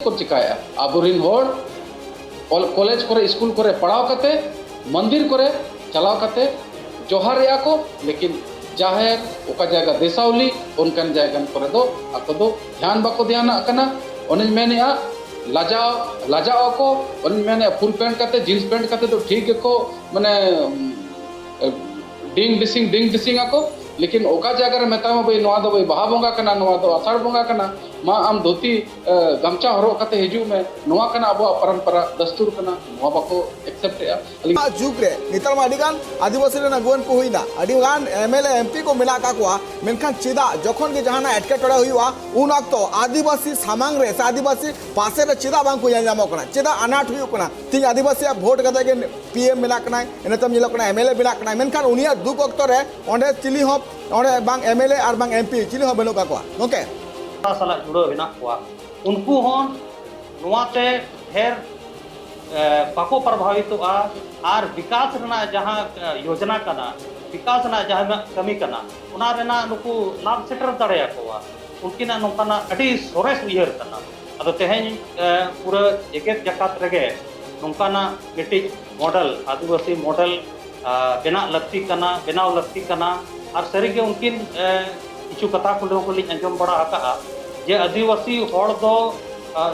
को चिकाया आबुरिन होड़ कॉलेज करे स्कूल करे पढ़ाव कते मंदिर करे चलाव कते जोहार या को लेकिन जाहेर ओका जगह देसावली उनकन जगह करे दो आको दो ध्यान बाको ध्यान अकना ओनिज मैंने लाजाओ को ओनिज मैंने फुल पैंट कते जींस पैंट कते तो ठीक को माने डिंग डिसिंग आको लेकिन ओका जगह मेता भाई नवा दो भाई बहा बोंगा कना नवा दो आषाढ़ बोंगा कना मा आम धोती गमछा हरो कते हिजू में नवा कना अब परंपरा दस्तूर कना नवा बाको एक्सेप्ट या जुग रे नितर मा अडिगान आदिवासी रे नगवन को हुईना अडिगान एमएलए एमपी को मिला का कोआ मेनखान चेदा जखन के जहाना एटके टोड़ा हुईवा उन अक्तो आदिवासी सामांग रे आदिवासी पासे रे चेदा बांग को जामो कना चेदा अनाट हुई कना तीन आदिवासी वोट कते के पीएम मिला कना एनतम मिला कना एमएलए मिला कना मेनखान उनिया दुक अक्तो रे ओंडे चिली हो ओंडे बांग एमएलए और बांग एमपी चिली हो बनो का कोआ ओके साला जुड़ो हेना कोआ उनको होन नुआते ढेर बाको प्रभावितोगा और विकास रना जहाँ योजना कना विकास ना जहाँ कमी कना उना रेना नुकु लाभ सेटर दड़े कोआ उनकिना नोकाना अडी सोरेस उयहर कना अदो तेहें पूरा जेकेट जकात रगे नोकाना मिट्टी मॉडल आदिवासी मॉडल बेना लगती कना बेनाव लगती कना और सरीगे उनकिन किछु कथा को लिंग अंजम बड़ा आका जे आदिवासी होड़ दो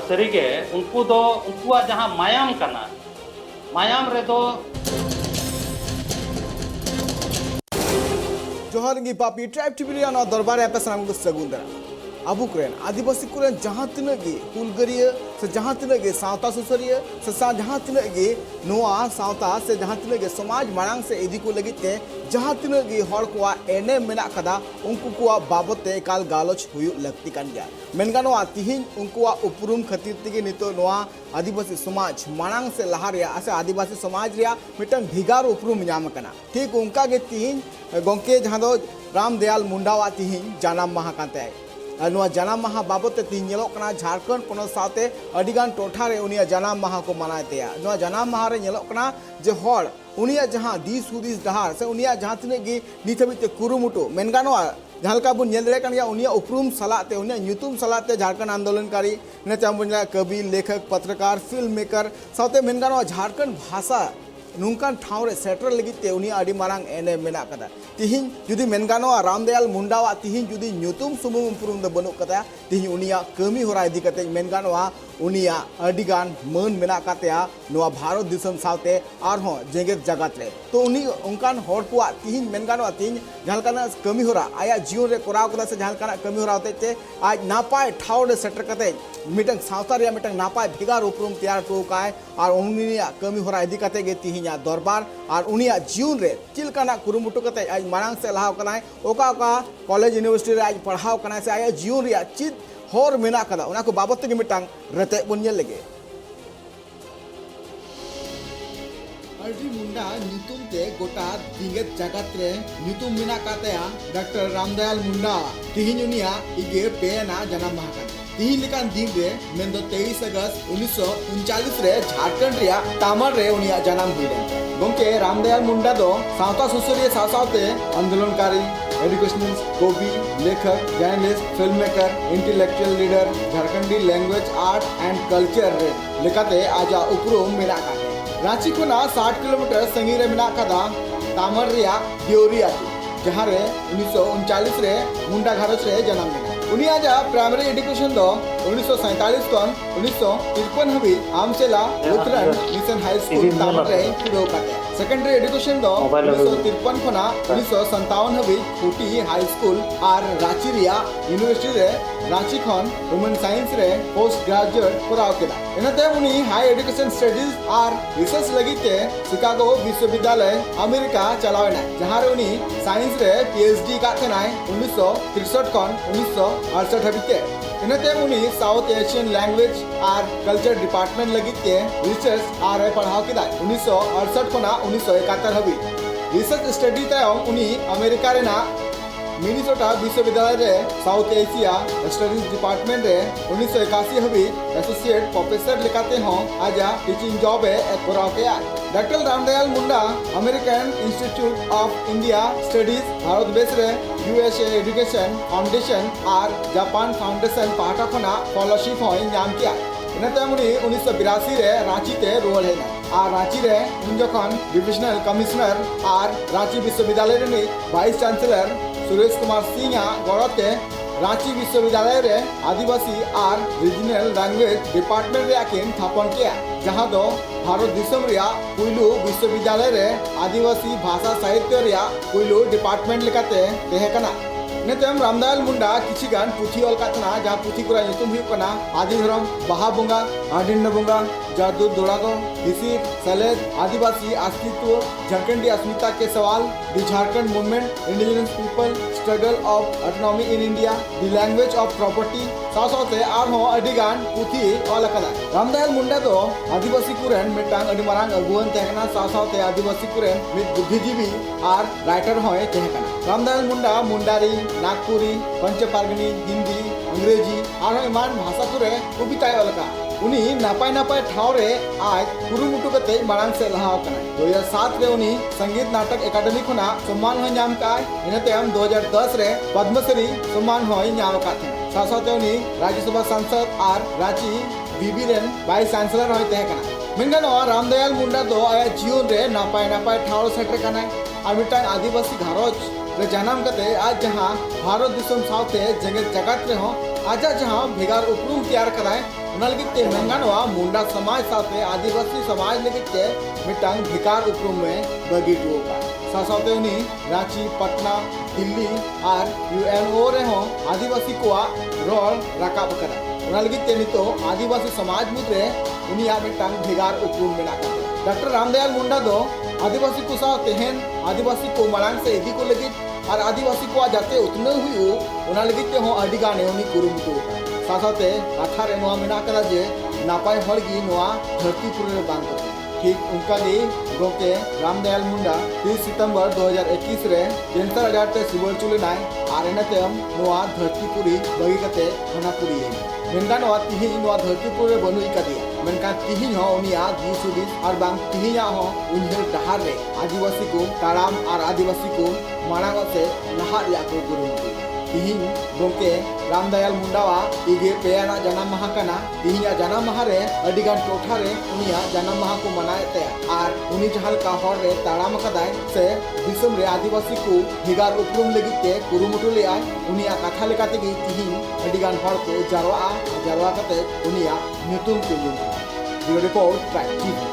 सरीगे उनको दो उनकुआ जहाँ मायाम कना मायाम रे दो जोहर गी पापी ट्राइब टीवी रे ना दरबार एपे सनाम को सगुंदरा अबु कुरेन आदिवासी कुरेन जहाँ तिना गे कुलगरिया से जहाँ तिना गे सावता सुसरिया से जहाँ तिना गे नोआ सावता से जहाँ तिना गे समाज मांग से इदी को लगिते जहाँ तिना गे हर को एने मेना कदा उनको को बाबते काल गालोच हुई लगती कान गया मेनगानोआ तिहिन उनको उपरुम खतिर तिगे नितो नोआ आदिवासी समाज मांग से लहारिया आसे आदिवासी समाज रिया मिटन भिगार उपरुम नाम कना ठीक उनका गे तिहिन गोंके जहाँ दो रामदयाल मुंडावा तिहिन जानाम महा कांते नुआ जनाम माहा बाबते तीन जेलोकना झारखंड पोनोत साथे अडिगान टोठा रे उनिया जनाम माहा को मनातेया नुआ जनाम माहा रे जेलोकना जे हर उनिया जहां दिस हुदिस डहार से उनिया जहां तिने गी निथबिते कुरुमुटु मेनगानोआ जहालका बुन नेल रे कन या उनिया उपरुम सलाते उनिया न्युतुम सलाते झारखंड आंदोलनकारी ने चामुना कवि लेखक पत्रकार फिल्म मेकर साथे मेनगानोआ झारखंड भाषा नुकान ठाव रे सेटर लगिते उनिया अडी मारांग एने मेना कदा तिहिन जुदी मेनगानोआ रामदयाल मुंडावा तिहिन जुदी न्युतुम सुमुम उपरुम द बनु कदा तिहिन उनिया कमी होरा इदी कते मेनगानोआ उनिया अडिगान मन मेना कातेया नोआ भारत दिसम साथे आरहो जेगेत जगत रे तो उनी उनकान होड़ को तिहिन मेनगानोआ तिहिन जहालकाना कमी होरा आया जीवन रे कोराव कदा से जहालकाना कमी होरा होते चे आज नापाय ठाव रे सेटर कते मिटंग सावता रे मिटंग नापाय भिगार उपरुम तैयार को काय और उनिया कमी होरा इदी कते गे तिहिन दरबार और उनिया जीवन रे चिलकाना कुरुमुटु कते आज मांग से लहाव कनाय ओका ओका कॉलेज यूनिवर्सिटी रे आज पढ़ाव कनाय से आया जीवन रे चित होर मेना कदा उना को बाबत के मिटांग रते बुनियल लगे अर्जी मुंडा न्यूतुम ते गोटा दिंगत जगत रे न्यूतुम मेना कातेया डॉक्टर रामदयाल मुंडा तिहिनुनिया इगे पेना जन्म माहा तीन लेकान दिन रे मेंदो 23 अगस्त 1939 रे झारखंड रिया तामर रे उनिया जन्म हुई गोंके रामदयाल मुंडा दो सावता सुसरिया सावते आंदोलनकारी एजुकेशनिस्ट कवि लेखक journalist film maker intellectual leader Jharkhandi language art and culture रे लेकाते आजा उपरुम मेना काते रांची खुना 60 किलोमीटर संगी रे मेना कदा तामर रिया देवरिया जहां रे 1939 रे मुंडा घरच रे जन्म लेना उनी आजा प्राइमरी एजुकेशन दो 1947 कन 1953 हबी आमचेला Lutheran mission high school Tomar रे पुरो काटे सेकेंडरी एजुकेशन दो 1953 खना 1957 हबी फुटी हाई स्कूल और रांची रिया यूनिवर्सिटी रे रांची खन वुमेन साइंस रे पोस्ट ग्रेजुएट पुराव केदा इनते उनी हाई एजुकेशन स्टडीज और रिसर्च लगिते शिकागो विश्वविद्यालय अमेरिका चलावेना जहां रे उनी साइंस रे पीएचडी कातेनाय 1963 खन 1968 हबीते इनते उनी साउथ एशियन लैंग्वेज और कल्चर डिपार्टमेंट लगिते रिसर्च और पढ़ाव केदा 1968 खना 1971 हबी रिसर्च स्टडी तायम उनी अमेरिका रे ना मिनीसोटा विश्वविद्यालय रे साउथ एशिया स्टडीज डिपार्टमेंट रे 1981 हबी एसोसिएट प्रोफेसर लेकाते हों आजा टीचिंग जॉब है एक कोराव के doctor Ramdayal Munda American institute of India studies Bharat देश रे यूएसए एजुकेशन फाउंडेशन और जापान फाउंडेशन पाटा खना फॉलोशिप होय नाम किया इन तायम उनी 1982 रे रांची ते रुआड़ हेना और रांची रे उन जखन डिविजनल कमिश्नर और रांची विश्वविद्यालय रे वाइस चांसलर सुरेश कुमार सिंह गड़ते रांची विश्वविद्यालय रे आदिवासी और रीजनल लैंग्वेज डिपार्टमेंट रे किन स्थापन किया जहां दो भारत दिसम रिया पुइलू विश्वविद्यालय रे आदिवासी भाषा साहित्य रिया पुइलू डिपार्टमेंट लेकाते तेहेकना नेतम रामदयाल मुंडा किछि गान पुथी अलकातना जहां पुथी कोरा नितुम हुई कना आदि धर्म बाहा बोंगा आडिन्न बोंगा जादू दोड़ागो हिसिर सलेद आदिवासी अस्तित्व झारखंडी अस्मिता के सवाल the Jharkhand movement indigenous people struggle of autonomy in India the language of property साथे आरहों अडिगान पुथी अलकाना रामदयाल मुंडा दो आदिवासी कुरेन मिटांग अडि मारांग अगुवन तेहना साथे आदिवासी कुरेन मित बुद्धिजीवी और राइटर होय तेहना रामदयाल मुंडा मुंडारी नागपुरी पंचपार्गनी हिंदी अंग्रेजी और इमान भाषा को कविता अलका उनी नापाय नापाय ठाव रे आज कुरुमुटु कते मारांग से लहाव कना 2007 रे उनी संगीत नाटक एकेडमी खुना सम्मान हो नाम का इनते हम 2010 रे पद्मश्री सम्मान हो नाम का थे साथे उनी राज्यसभा सांसद और रांची बीबी रेन वाइस चांसलर होय ते कना मेनगन रामदयाल मुंडा दो आया जीवन रे नापाय नापाय ठाव सेटर कना और मिटांग आदिवासी घारोज रे जन्म कते आज जहां भारत दिसम साथे जगत जगत रे हो आज जहां भेगार उपरूम तैयार कराए उना लगित ते मेंगानवा मुंडा समाज साथे आदिवासी समाज लगित ते मिटांग भिकार उपरूम में बगी टोका साथे उनी रांची पटना दिल्ली और यूएनओ रे हो आदिवासी को रोल राकाब करा उना लगित ते नितो आदिवासी समाज मुद्रे उनी आ मिटांग भेगार उपरूम में नाका डॉक्टर रामदयाल मुंडा दो आदिवासी को सा तेहन आदिवासी को मांग से इदी को लगी और आदिवासी को जाते उतने हुई उना लगी ते हो अडी गाने उनी कुरुमुटु साथे कथा रे नोआ मेना करा जे नापाय हड़गी नोआ धरती पुरे बांग को ठीक उनका ली गोके रामदयाल मुंडा 30 सितंबर 2021 रे कैंसर अडाते सिबल चुले नाय और एनते हम नोआ धरती पुरी बगी कते खानापुरी मेनका नोआ तिही नोआ धरती पुरे बनुई का दिया मेनका तिही हो उनिया दिसुदिस और बांग तिही हो उन्हें डहार रे आदिवासी को ताराम और आदिवासी को मांग से नहार या को गुरुमुटु तिहिन गोके रामदयाल मुंडावा इगे पेयाना जन्म माह कना तिहिया जन्म माह रे अडिगान टोठा रे उनिया जन्म माह को मनाते और उनी जहाल का हर रे ताराम कदाय से दिसम रे आदिवासी को हिगार उपरूम लगित के कुरुमुटु ले आय उनिया कथा लेकाते गी तिहिन अडिगान हर को जारवा कते उनिया न्यूतुम के ब्यूरो रिपोर्ट ट्राइब टीवी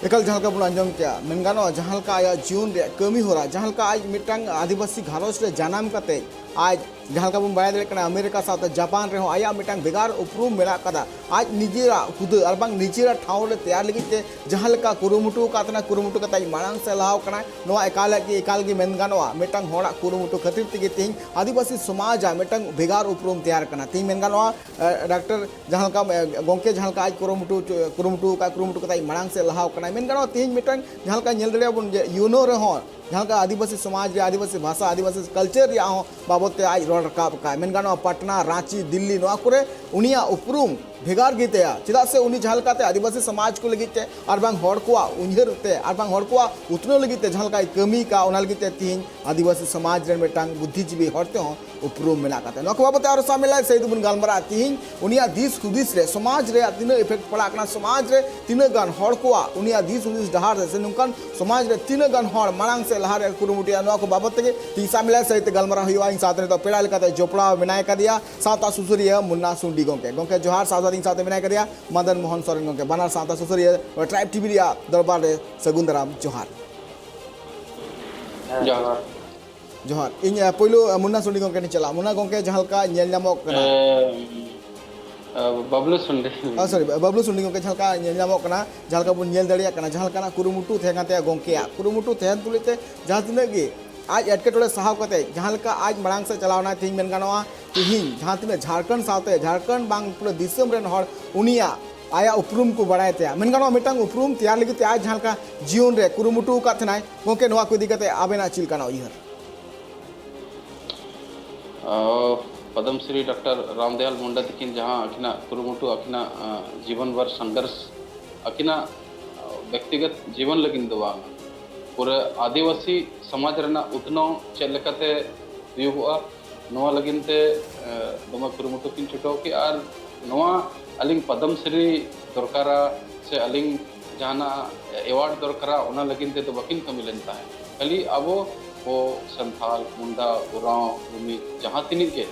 एकल जहाँ का अंजम क्या मेनगानो जहाँ का आया जीवन रे कमी हो रहा जहाँ का आज मिटांग आदिवासी घारोज रे जन्म कते आज जहाँ का बाय दाड़ा अमेरिका साथ जापान रे आया मिटांग बेगार उपरूम मेला कदा आज निजेरा खुद और बांग निजेरा ठाव रे तैयार लगी जहाँ का कुरुमुटु कातना कुरुमुटु कता मांग से लहाव कना नोआ एकाल की मेनगानोआ मिटांग होड़ा कुरुमुटु खातिर तेगे तेज आदिवासी समाज मिटांग बेगार उपरूम तैयार कना तेज मेनगानोआ डॉक्टर जहाँ का गोंके जहाँ का आज कुरुमुटु कता मांग से लहाव कना मेनगानोआ तेज मिटांग जहाँ का नेल दड़िया बन यूनो रे हो जहाँ का आदिवासी समाज रे आदिवासी भाषा आदिवासी कल्चर या हो बाबते आज रोड रकाब का मेनगानो पटना रांची दिल्ली नोआ करे उनिया उपरूम भेगार गीतेया चिदा से उनी जहाँ काते आदिवासी समाज को लगिते और बांग हड़ को उन्हेरते और बांग हड़ को उतनो लगिते जहाँ का कमी का उना लगिते तीन आदिवासी समाज रे मिटांग बुद्धिजीवी हड़ते हो उपरूम मेना काते नोक बाबते और सामिला सही दुबन गालमरा तीन उनिया दिस खुदिस रे समाज रे तीन इफेक्ट पड़ा कना समाज रे तीन गान हड़ को उनिया दिस खुदिस डहार से नुकन समाज रे तीन गान हड़ मांग से लहार कुरुमुटिया नोक बाबते के ती सामिला सही गालमरा हुआ इन साथ तो पेड़ा लेकाते जोपड़ा विनाय का दिया साता सुसुरिया मुन्ना सुंडी गोंके जोहार साथ साथ विनाय कर दिया मदन मोहन सोरेन गोंके बनार साता सुसुरिया ट्राइब टीवी रिया दरबार रे सगुंदराम जोहार जोहार जोहार इन पहिलो मुन्ना सुंडी गोंके नि चला मुन्ना गोंके जहां का नेल नामक बबलू सुंडी सॉरी बबलू सुंडी गोंके जहां का नेल नामक कना जहां का बुन नेल दड़िया कना जहां का कुरुमुटु थेगाते गोंके कुरुमुटु थेन तुलिते जहां तिने गे आज एटकेटोड़े साहाव करते जहाँ आज मांग से चलावना तीन मेन गानोआ तीन जहाँ तीन झारखंड साथे झारखंड बांग पूरे दिसम रेन हर उनिया आया उपरूम को बढ़ाए थे मेन गानोआ मिटांग उपरूम तैयार लगी आज जहाँ का जीवन रे कुरुमुटु का थनाय गोंके नोआ को इदी कते आबेना चिलकाना उयहर पद्मश्री डॉक्टर रामदयाल मुंडा तकिन जहाँ अकिना कुरुमुटु अकिना जीवन भर संघर्ष अकिना व्यक्तिगत जीवन लगिन दवा पूरे आदिवासी समाज रना उतनो चेक लेकाते हुआ नोआ लगिनते दमा कुरुमुटु किन छुटो कि आर नवा अलिंग पद्मश्री दरकारा से अलिंग जाना एवार्ड दरकारा ओना लगिन ते तो बकिन कमी लेनता है खाली अबो वो संथाल मुंडा उराव भूमि जहाँ तिनिक के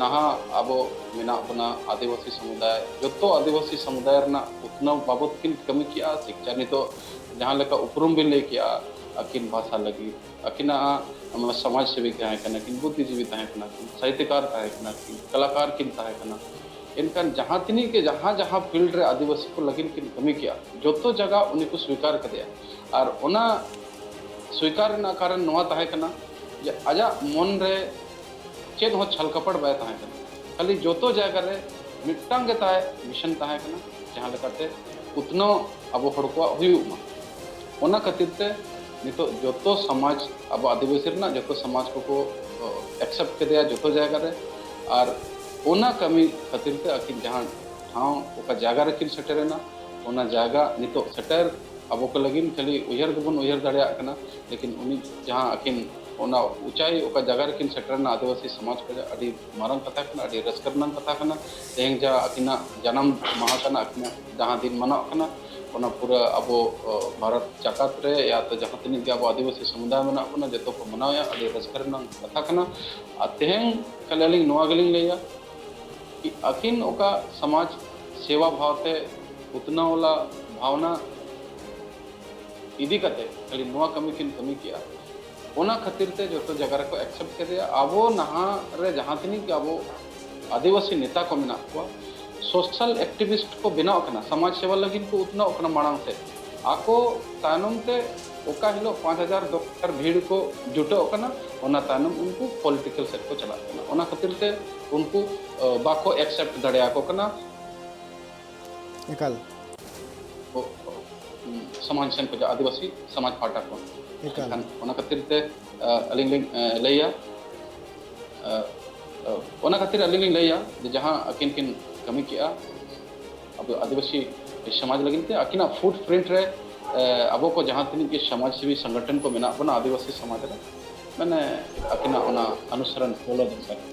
नहा अबो मेना बना आदिवासी समुदाय जो तो आदिवासी समुदाय रना उतना बाबत किन कमी किया शिक्षा नहीं तो जहाँ लेका उपरुम भी ले किया अकिन भाषा लगी अकिना समाज सेवी तहे कना किन बुद्धिजीवी तहे कना किन साहित्यकार तहे कना किन कलाकार किन तहे कना इनका जहाँ तिनी के जहाँ जहाँ फील्ड रे आदिवासी को लगिन किन कमी किया जो तो जगह उन्हीं को स्वीकार कर दिया और ओना स्वीकार ना कारण नवा तहे कना जे आजा मन रे चेन हो छल कपड़ बाय तहे कना खाली जो तो जगह रे मिट्टांग के तहे मिशन तहे कना जहाँ लेकाते उतना अब हड़ को हुयुमा ओना खातिर ते नितो जो तो समाज अब आदिवासी रना जो तो समाज को एक्सेप्ट कर दिया जो तो जगह रे और ओना कमी खातिर ते अकिन जहाँ ठाव ओका जगह रकिन सेटरेना ओना जगह नितो सेटर अब को लगिन खाली उयहर गबन उयहर दाड़िया कना लेकिन उनी जहाँ अकिन ओना ऊंचाई ओका जगह रकिन सेटरना आदिवासी समाज को अड़ी मारंग कथा कना अड़ी रसकरनांग कथा कना तेहें जा अकिना जन्म माह कना अकिना जहाँ दिन मना कना ओना पूरा अब भारत जाकात रे या तो जहाँ तीन के अब आदिवासी समुदाय मना बना जो को मनाया अड़ी रसकरनांग कथा कना तेहें खाली नवा गलिंग लेया कि अकिन ओका समाज सेवा भावते उतना वाला भावना इदी कते खाली नवा कमी किन कमी किया ओना खातिर ते जो तो जगह को एक्सेप्ट कर दिया आबो नहा रे जहाँ तीन के आबो आदिवासी नेता को मेना को सोशल एक्टिविस्ट को बनाव कना समाज सेवा लगिन को उतना ओकना मांग से आको तानम ते ओका हिलो 5000 डॉक्टर भीड़ को जुटो कना ओना तानम उनको पॉलिटिकल सेट को चला कना ओना खातिर ते उनको बाको एक्सेप्ट दड़िया को कना निकाल समाज सेन को आदिवासी समाज पाटा को निकाल ओना खातिर ते अलिंग लैया ओना खातिर अलिंग लैया जहां अकिन किन कमी किया अब आदिवासी समाज लगिन ते अकिना फुट प्रिंट रे अब को जहाँ तीन के समाज सेवी संगठन को मेना बना आदिवासी समाज रे मैंने अकिना ओना अनुसरण फॉलो दरकार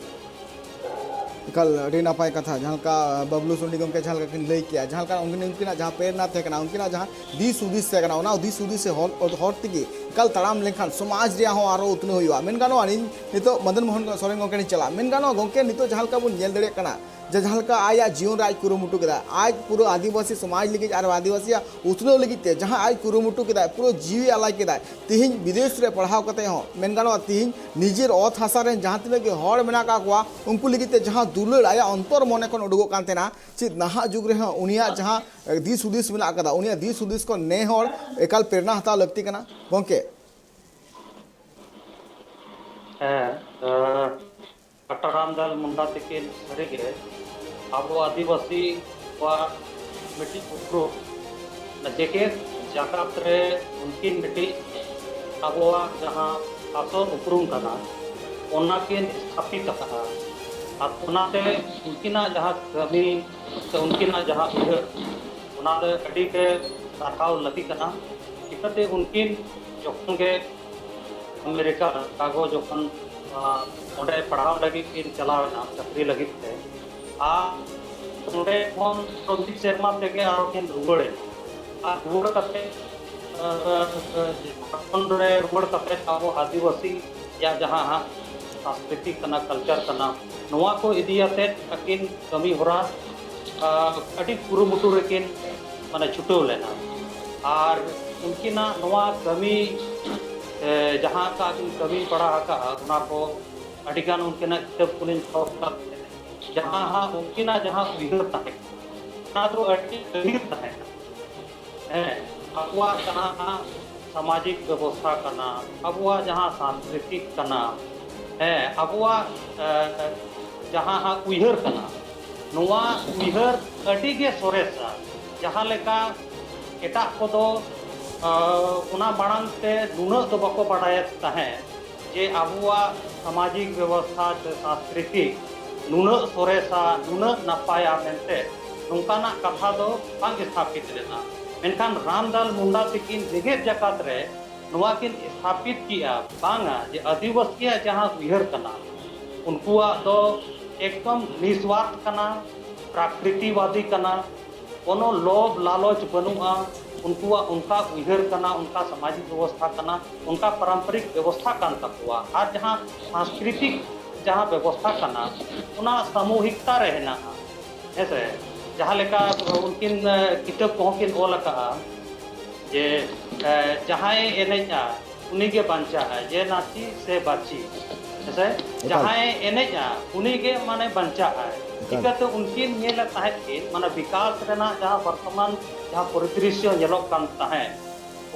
कल अड़ी नपाय कथा जहाँ का बबलू सोनी गमके जहाँ किन लई किया जहाँ का उनकिना जहाँ प्रेरणा थे कना उनकिना जहाँ दिस उदिस से कना ओना दिस उदिस से हर तिगे कल ताराम लेखान समाज रे हो आरो उतने हुआ मेन गानो आनी नितो मदन मोहन सोरेन गमके नि चला मेन गानो गमके नितो जहाँ का बुन नेल दड़े कना जहाँ का आया जीवन राज कुरुमुटु के आज पूरा आदिवासी समाज लगे और आदिवासी उतनो लगे जहाँ आज कुरुमुटु के पूरा जीवी आलाय के तेहन विदेश रे पढ़ाव कते हो मेन गानो तेहन निजेर अत हासा रे जहाँ तीन के हड़ मेना का कुआ उनको लगे जहाँ दुलड़ आया अंतर मने खन उडुगो कान तेना चेद नाहा जुग रे उनिया जहाँ दिस हुदिस मेना कदा उनिया दिस हुदिस को ने हड़ एकाल प्रेरणा हता लगती कना गंके कट्टारामदाल मुंडा तकिन सरिगे अब आदिवासी मिट्टी उपरो जेके जाकात रे उनकिन मिट्टी अब जहाँ आसन उपरुम कना ओना किन स्थापित कना और ओनाते उनकिना जहाँ कमी से उनकिना जहाँ ओना अड़ी के साथाव लगी कना चिकाते उनकिन जोखन के अमेरिका कागो जोखन ओंडे पढ़ाव लगी किन चलावना चाकरी लगी थे आ ओंडे फोन प्रति सेरमा तेगे आरो किन रुगड़े आ रुगड़ कते ओंडे रुगड़ कते आबो आदिवासी या जहां सांस्कृतिक कना कल्चर कना नोआ को इदियाते अकिन कमी होरा अटी कुरुमुटु रेकिन माने छुटो लेना और उनकिना नोआ कमी जहाँ का कमी पढ़ा का उना को अडिगान उनकिना किताब कुलिन खौफ जहाँ हाँ उनकिना जहाँ उयहर ताहे ना तो अड़ी गहीर ताहे अबुआ जहाँ हाँ सामाजिक व्यवस्था करना अबुआ जहाँ सांस्कृतिक करना अबुआ जहाँ हाँ उयहर करना नोआ उयहर अड़ी के सोरेसा जहाँ लेका एटा को दो उना मांग ते नुना तो बको बाड़ाय ताहे जे आबुआ सामाजिक व्यवस्था से सांस्कृतिक नुना सोरेसा नुना नपाया मेनते नोंकाना कथा दो बांग स्थापित लेना मेनखान रामदाल मुंडा तकिन जेगेत जकात रे नोआ किन स्थापित किया बांगा जे आदिवासी जहाँ उयहर कना उनकुआ दो एकदम निस्वार्थ कना प्राकृतिवादी कना कोनो लोभ लालच बनुआ उनका उयहर कना उनका सामाजिक व्यवस्था कना उनका पारंपरिक व्यवस्था कान तकवा और जहाँ सांस्कृतिक जहाँ व्यवस्था कना उना सामूहिकता रहना ऐसे जहाँ लेका उनकिन किताब को किन ओल का जे जहाँ एनेजा उन्हीं बांचा है जे नाची से बाची ऐसे जहाँ एनेजा उन्हीं माने बांचा है चिकाते उनकिन नेल ताहेकिन माने विकास रेना जहाँ वर्तमान जहाँ परिदृश्य नेलोक कान ताहे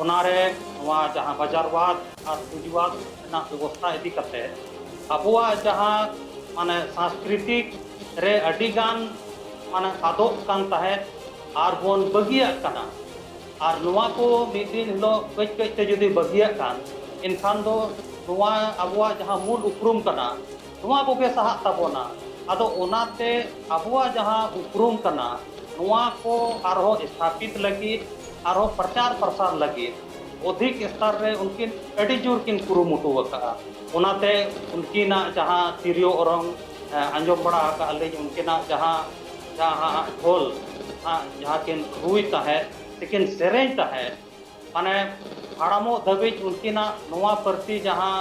उनारे वहाँ जहाँ बाजारवाद और पूंजीवाद ना व्यवस्था इदी करते अबुआ जहाँ माने सांस्कृतिक रे अडिगान माने आदोक कान ताहे और बोन बगिया कना और नुआ को मिद दिन हिलो कई कई ते जुदी बगिया कान इनखान दो नुआ अबुआ जहाँ मूल उपरुम कना नुआ को के सहा तबोना आदो ओनाते अबुआ जहाँ उपरुम कना नुआ को आरो स्थापित लगी आरो प्रचार प्रसार लगी अधिक स्तर रे उनकिन अड़ी जोर किन कुरुमुटु वका ओनाते उनकिना जहाँ तिरियो औरंग अंजम बड़ा का ले उनकिना जहाँ जहाँ ढोल जहाँ किन रुई ताहे लेकिन सेरेंज ताहे माने हाड़ामो दबिज उनकिना नोआ प्रति जहाँ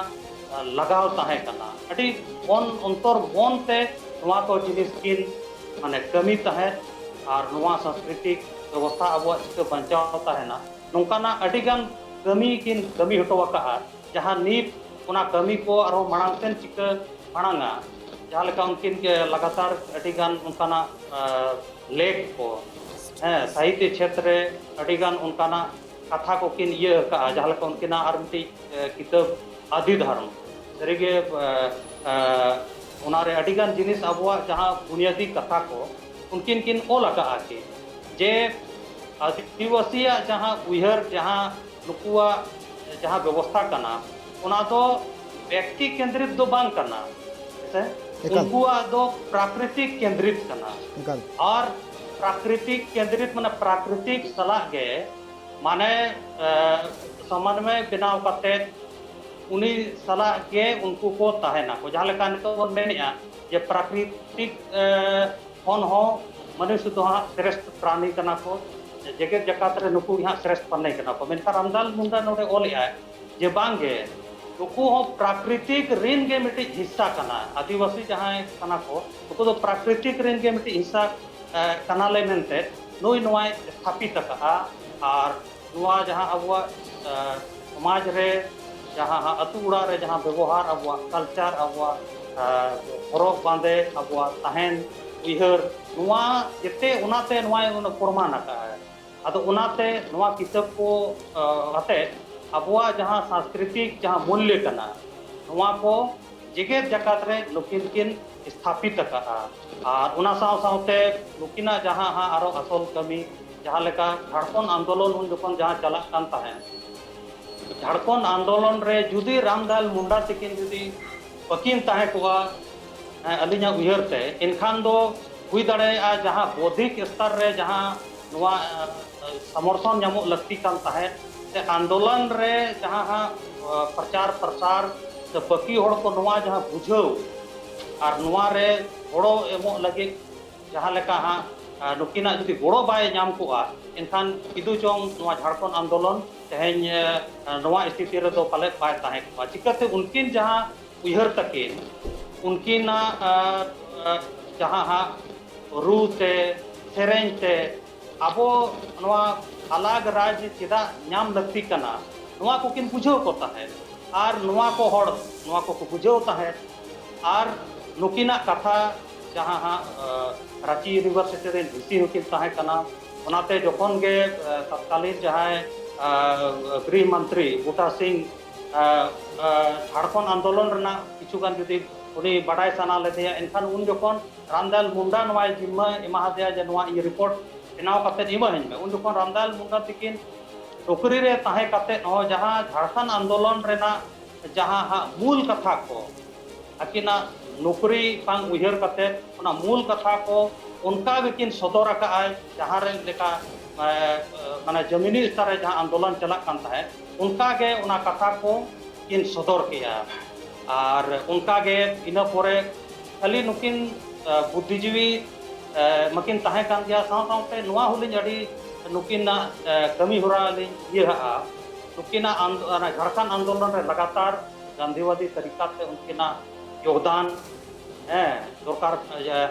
लगाव ताहे कना अड़ी मन अंतर मन ते नोआ को जिनिस किन माने कमी ताहे और नोआ सांस्कृतिक व्यवस्था अब चिका बचाव ताहेना नोंकाना अडिगान कमी किन कमी हटोवा जहाँ नीत उना कमी को आरो मांग सेन चिका मांगा जहाँ लेका उनकिन के लगातार अडिगान उनकाना लेख को साहित्य क्षेत्र अडिगान उनकाना कथा को किन ये का जहाँ लेका उनकिना आर मिटी किताब आदि धर्म सरीगे उनारे अडिगान जिनिस अबुआ जहाँ बुनियादी कथा को उनकिन किन ओल का जे आदिवासी जहाँ उयहर जहाँ नुकुआ जहाँ व्यवस्था कना उना तो व्यक्ति केंद्रित दो बांग करना उनकुआ दो प्राकृतिक केंद्रित करना और प्राकृतिक केंद्रित माने प्राकृतिक सलाह गे माने समन्वय बनाव करते उनी सलाह के उनको को ताहेना को जहाँ लेका नितो बन मेनिया जे प्राकृतिक होन हो मनुष्य तो हाँ श्रेष्ठ प्राणी कना को जगत जकात रे नुकु यहाँ श्रेष्ठ पन्ने कना को मेनका रामदाल मुंडा नोडे ओल है जे बांगे नुकु हो प्राकृतिक ऋण के मिट्टी हिस्सा कना आदिवासी जहाँ कना को नुकु तो प्राकृतिक ऋण के मिट्टी हिस्सा कना ले मेनते नुई नुआ स्थापित का और नुआ जहाँ अबुआ समाज रे जहाँ अतु उड़ा रे जहाँ व्यवहार अबुआ कल्चर अबुआ हरक बांधे अबुआ तहन उयहर नुआ जिते उनाते नुआ प्रमाण का है अदो उनाते नुआ किताब को अते अबुआ जहाँ सांस्कृतिक जहाँ मूल्य कना नुआ को जगत जकात रे नुकिन किन स्थापित का और उना साव सावते नुकिना जहाँ हाँ आरो असल कमी जहाँ लेका झारखंड आंदोलन उन जखन जहाँ चला कान ताहें झारखंड आंदोलन रे जुदी रामदाल मुंडा तिकिन जुदी पकिन ताहें कोआ अलिना उयहर ते इनखान दो हुई दाड़ेया जहाँ बौद्धिक स्तर रे जहाँ नुआ समर्थन नामो लगती कान ताहें ते आंदोलन रे जहाँ हाँ प्रचार प्रसार से बाकी होड़ को नुआ जहाँ बुझाव और नुआ रे गोड़ो एमो लगे जहाँ लेका हाँ नुकिना जुदी गोड़ो बाय नाम कोआ इनखान किदु चोंग नुआ झारखंड आंदोलन तेहेन नुआ स्थिति रे तो पाले बाय ताहें कोआ चिकाते उनकिन जहाँ उयहर तकिन उनकिना जहाँ हाँ रू ते सेरेंज ते अबो नुआ अलग राज्य चिदा नाम लगती कना नुआ को किन बुझाव को ताहे और नुआ को होड़ नुआ को बुझाव ताहे और नुकिना कथा जहाँ हाँ रांची यूनिवर्सिटी रे भिसी नुकिन ताहे कना उनाते जखन गे तत्कालीन जहाँ गृह मंत्री बूटा सिंह झारखंड आंदोलन रना किछुगान जुदी उनी बाडाय साना लेदेया इनखान उन जखन रामदाल मुंडा नुआ जिम्मा एमा देया जे नुआ इ रिपोर्ट बनाव काते इमा हन में उन जखन रामदाल मुंडा तिकिन नौकरी रे ताहे काते न जहाँ झारखंड आंदोलन रेना जहाँ हाँ मूल कथा को अकिना नौकरी पांग उयहर काते उना मूल कथा को उनका बिकिन सदर आकाय जहाँ रे लेका माने जमीनी स्तर रे जहाँ आंदोलन चला कान ताहे उनका गे उना कथा को किन सदर किया और उनका गे इना पोरे खाली नुकिन बुद्धिजीवी मकिन ताहें कान गया साथ नुआ हुलिन अड़ी नुकिना कमी होरा लिन ये हा नुकिना झारखंड आंदोलन रे लगातार गांधीवादी तरीका से उनकिना योगदान दरकार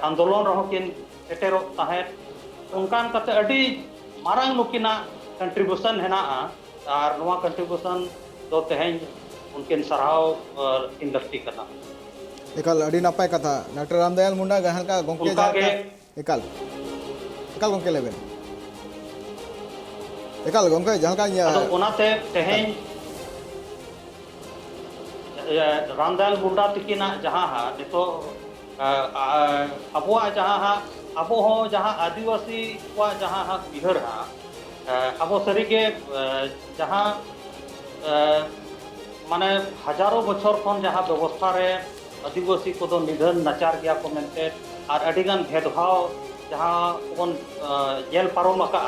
आंदोलन रहो किन सेटेरो ताहें उनकान कते अड़ी मारंग नुकिना कंट्रीब्यूशन हेना और नुआ कंट्रीब्यूशन दो तेहें उनकिन सराव किन लक्ति करना एकाल अड़ी नापाय कथा डॉक्टर रामदयाल मुंडा गहल का गोंके उनका के एकाल एकाल गोंके लेबेन एकाल गोंके जहां का अदो ओनाते तेहें रामदयाल मुंडा तिकिना जहां हा नितो अबुआ जहां हा अबो हो जहां आदिवासी वा जहां हा बिहर हा अबो सरी के जहां माने हजारों बछर खन जहां व्यवस्था रे आदिवासी को दो निधन नचार गया को मेनते और अडिगान भेदभाव जहां बन जेल पारोम का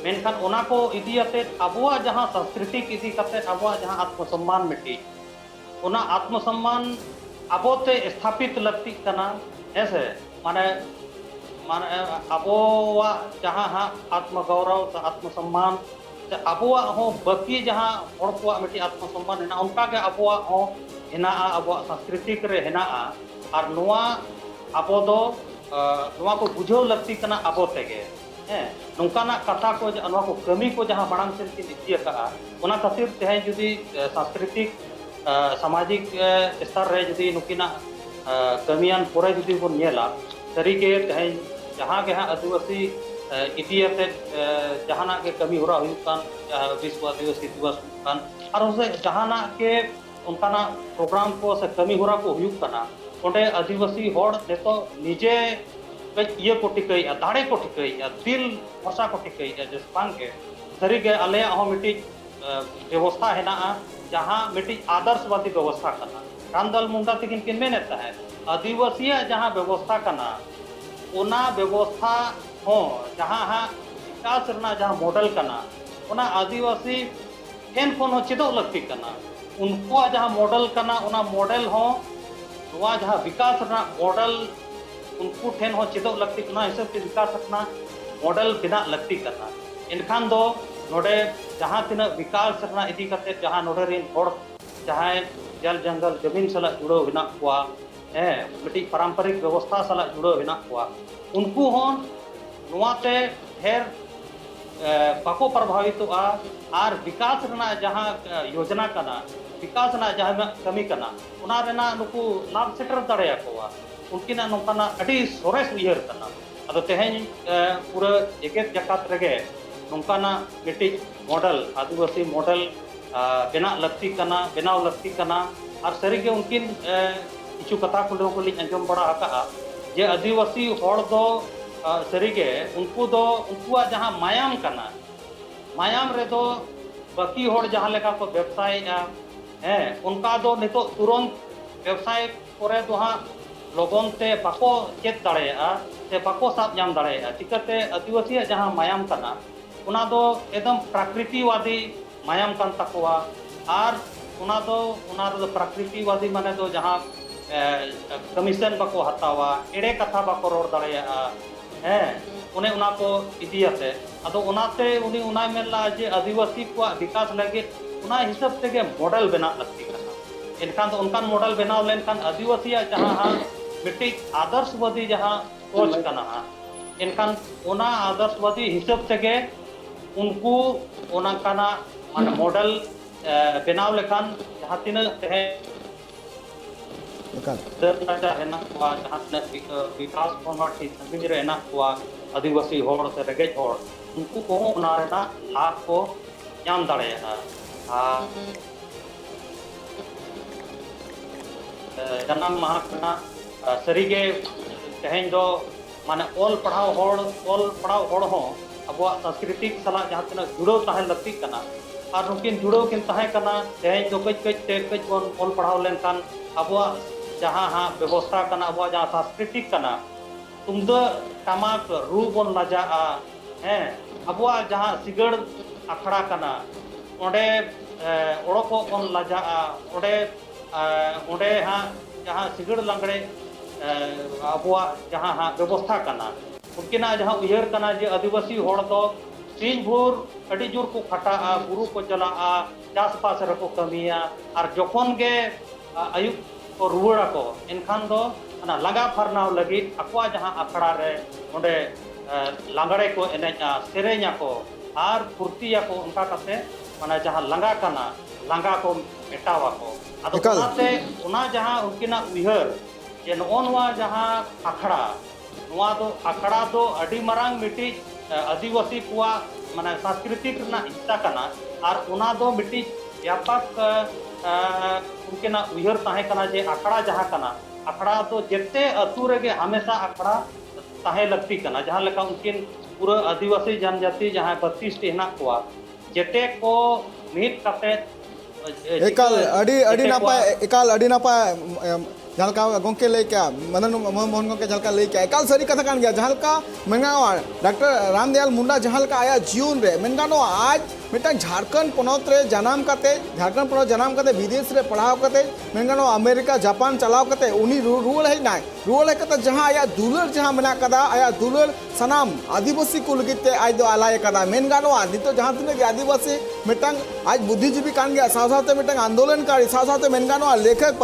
मेनखान ओना को इदियाते अबुआ जहां सांस्कृतिक इदी कते अबुआ जहां आत्मसम्मान मिटी ओना आत्मसम्मान अबोते स्थापित लगती कना ऐसे माने माने अबुआ जहां हा आत्मगौरव आत्मसम्मान अबुआ हो बाकी जहां हर को मिटी आत्मसम्मान हेना उनका के अबुआ हो हेना अबुआ सांस्कृतिक रे हेना और नुआ अबो दो नुआ को बुझो लगती कना अबो तेगे नौकाना कथा को नुआ को कमी को जहां बड़ांग सेन की इतिया का ओना खातिर तेहे जुदी सांस्कृतिक सामाजिक स्तर रे जुदी नुकिना कमियान पोरे जुदी बन नेला सरी के तेहे जहां के आदिवासी इतियाते जहाना के कमी होरा हुकान विश्व आदिवासी दिवस कान और उसे जहाना के उनकाना प्रोग्राम को से कमी होरा को हुकाना ओंडे आदिवासी होड़ नेतो निजे ये को टिकई दाड़े को टिकई दिल भरसा को टिकई जस पांग के सरी के अले हो मिटी व्यवस्था हेना जहां मिटी आदर्शवादी व्यवस्था करना रामदयाल मुंडा तिकिन किन मेनेता है आदिवासी जहां व्यवस्था करना ओना व्यवस्था हो जहां हा विकास रना जहां मॉडल करना ओना आदिवासी ठेन कोन हो चिदो लगती करना उनको जहां मॉडल करना ओना मॉडल हो नुआ जहां विकास रना मॉडल उनको ठेन हो चिदो लगती करना हिसाब से विकास रखना मॉडल बिना लगती करना इनखान दो नोडे जहां तिना विकास रना इदी करते जहां नोडे रिन होड़ जहां जल जंगल जमीन सला जुड़ो हिना कुआ मिटी पारंपरिक व्यवस्था सला जुड़ो हिना कुआ उनको होन नुआते ढेर बाको प्रभावित और विकास रना जहां योजना कना विकास ना जहां कमी कना उना रेना नुकु लाभ सेटर दड़े कोआ उनकिना नोकाना अडी सोरेस उयहर कना अदो तेहें पूरा जेकेत जकात रेगे नोकाना मिटी मॉडल आदिवासी मॉडल बेना लगती कना बेनाव लगती कना और सरी के उनकिन किछु कथा को लिंग अंजम बड़ा का जे आदिवासी होड़ दो सरी के उनको दो उनकुआ जहां मायाम कना मायाम रे दो बाकी होड़ जहां लेका को व्यवसाय उनका दो नितो तुरंत व्यवसाय करे दो हां लोगन ते बाको चेत दाड़ेया से बाको साब नाम दाड़ेया चिकते आदिवासी जहां मायाम कना उना दो एकदम प्रकृतिवादी मायाम कान तकवा और उना दो प्रकृतिवादी माने दो जहां कमीशन बाको हतावा एड़े कथा बाको रोड दाड़ेया उन्हें उना को इदियाते अदो उनाते उनी उना मेला जे आदिवासी को विकास लगे उना हिसाब से मॉडल बना लगती करना इनखान तो उनका मॉडल बनाव लेनखान आदिवासी जहां मिट्टी आदर्शवादी जहां सोच करना इनखान उना आदर्शवादी हिसाब से उनको उना काना मान मॉडल बनाव लेखान जहां तीन तहे विकास रहना हुआ आदिवासी होड़ से रेगे होड़ उनको को लाभ को नाम दाड़ेया जन्म माह सरीगे तेहें दो माने ओल पढ़ाव होड़ हो अब सांस्कृतिक सला जहां तना जुड़ो तहन लगती कना और नुकिन जुड़ो किन तहन कना तेहें दो कच बन ओल पढ़ाव लेनखान अब जहां हाँ व्यवस्था कना अब जहां सांस्कृतिक कना तुमदक टमाक रू बन लाजा अब जहां सिगड़ अखड़ा कना ओंडे ओड़को बन लाजा ओंडे हाँ जहां सिगड़ लंगड़े abuwa jahan ha ବ୍ୟବস্থা kana unkina jahan uyhar kana je adivasi hor do sin bhur adi jur ko khata buru ko chala jas pas reko kamiya ar jokhon ge ayuk ko ruwara ko enkhan do ana laga pharnaw lagit akwa jahan akhara re onde langare ko eneja serenya ko ar furtiya ko unka kate mana jahan langa kana langa ko metawa ko ado onate ona jahan unkina uyhar je noa jahan akhara do adi marang miti आदिवासी कुआ माने सांस्कृतिक ना हिस्सा कना और उना दो मिट्टी व्यापक उनके ना उयहर ताहे कना जे अखड़ा जहाँ कना अखड़ा तो जेते अतु रेगे हमेशा अखड़ा ताहे लगती कना जहाँ लेका उनकिन पूरा आदिवासी जनजाति जहाँ 32 टी हेना कुआ जेते को मीट कते एकाल अडी नापाय जहालका गोंके ले क्या मदन मोहन गोंके जहालका ले क्या एकाल सरी कथा कान गया जहालका मेनगावा डॉक्टर रामदयाल मुंडा जहालका आया जीवन रे मेनगानो आज मिटन झारखंड पनौत रे जनाम कते झारखंड पनौत जनाम कते विदेश रे पढ़ाव कते मेनगानो अमेरिका जापान चलाव कते उनी रूल है ना रूल है कते जहां आया दुलर जहां मना कदा आया दुलर सनाम आदिवासी को लगिते आज दो आलाय कदा मेनगानो आदि तो जहां तने आदिवासी मिटन आज बुद्धिजीवी कान गया साथ मिटन आंदोलनकारी साथ मेनगानो लेखक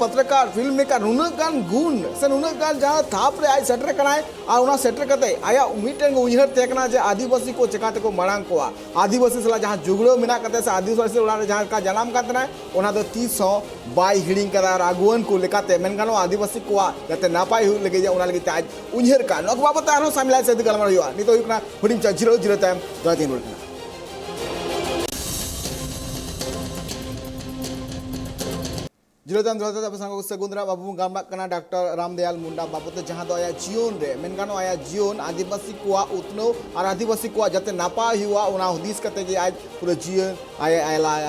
पत्रकार फिल्म मेकर नुनगान गुण से नुनगान जहां थाप रे आज सेटर कनाय आ उना सेटर कते आया मिटन उयहर तेकना जे आदिवासी को चिकाते को मरांग को आदिवासी सला जहां जुगड़ो मिना कते से आदिवासी उड़ा जहां का जनाम कतना ओना दो 30 बाई हिडिंग कदा रागवन को लेकाते मेनगानो आदिवासी को जते नापाय हु लगे जे ओना लगे आज उयहर का नक बाबत आरो सामिलाय से गलमा हुआ नि तो हुकना हुडिम चा 0 टाइम दो दिन रुकना जिरोतान द्रोता संग सगुंद्रा बाबू गामबा कना डॉक्टर रामदयाल मुंडा बाबू जहां दो आया जीवन रे मेनगानो आया जीवन आदिवासी को उतनो और आदिवासी को जते नापाय हुआ ओना हुदिस कते जे आज पूरा जीवन आया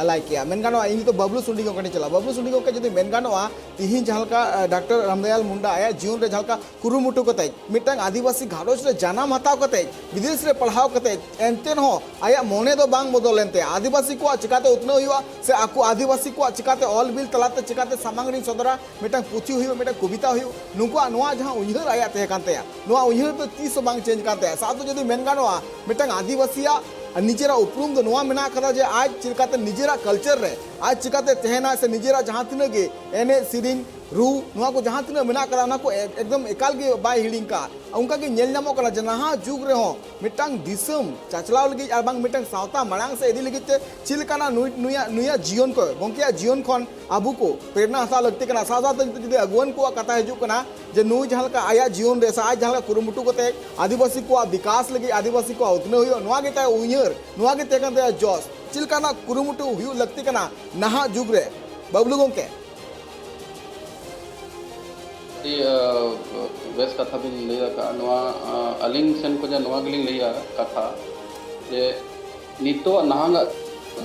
अलाय किया मेनगानो इन तो बबलू सुंडी को कने चला बबलू सुंडी को जदि मेनगानो तिहिन जहालका डॉक्टर रामदयाल मुंडा आया जीवन रे जहालका कुरुमुटु कते मिटंग आदिवासी घारोज रे जनाम हताव कते विदेश रे पढ़ाव कते एंतेन हो आया मोने दो बांग बदलेनते आदिवासी को चिकाते उतनो हुआ से आकु आदिवासी को चिकाते ऑल बिल तलाते चिकाते सामंगरी सदरा मिटंग पुथी हुई मिटंग कविता हुई नुकुआ नोआ जहां उयहर आया ते कांते नोआ उयहर तो 30 बांग चेंज कांते साथ जदि मेनगानो मिटंग आदिवासिया निजेरा उपरूम दो नोआ मेना कदा जे आज चिकाते निजेरा कल्चर रे आज चिकाते तेहना से निजेरा जहां तिना गे एने सिरिंग रू नोआ को जहां तिना मेना कदा ना को एकदम एकाल गे बाय हिडिंग का उनका के नेल नामो कला जनाहा जुग रे हो मिटंग दिसम चाचलाव लगी आर बांग मिटंग सावता मांग से इदी लगी चिलकाना नुया जीवन को गोंकिया जीवन खन आबू को प्रेरणा हसा लगते कना साजा जदि अगुवन को कथा हजू कना जे नुई जहालका आया जीवन रे आज जहालका कुरुमुटु कोते आदिवासी को विकास लगी आदिवासी को उतने हुई नोआ गेता उयहर नोआ गे तेकन जोश चिलकाना कुरुमुटु हुई लगते कना नहा जुग रे बबलू गोंके बेस कथा बिन लैया का नोआ अलिंग सेन को नोआ गिलिंग लैया कथा जे नितो नांग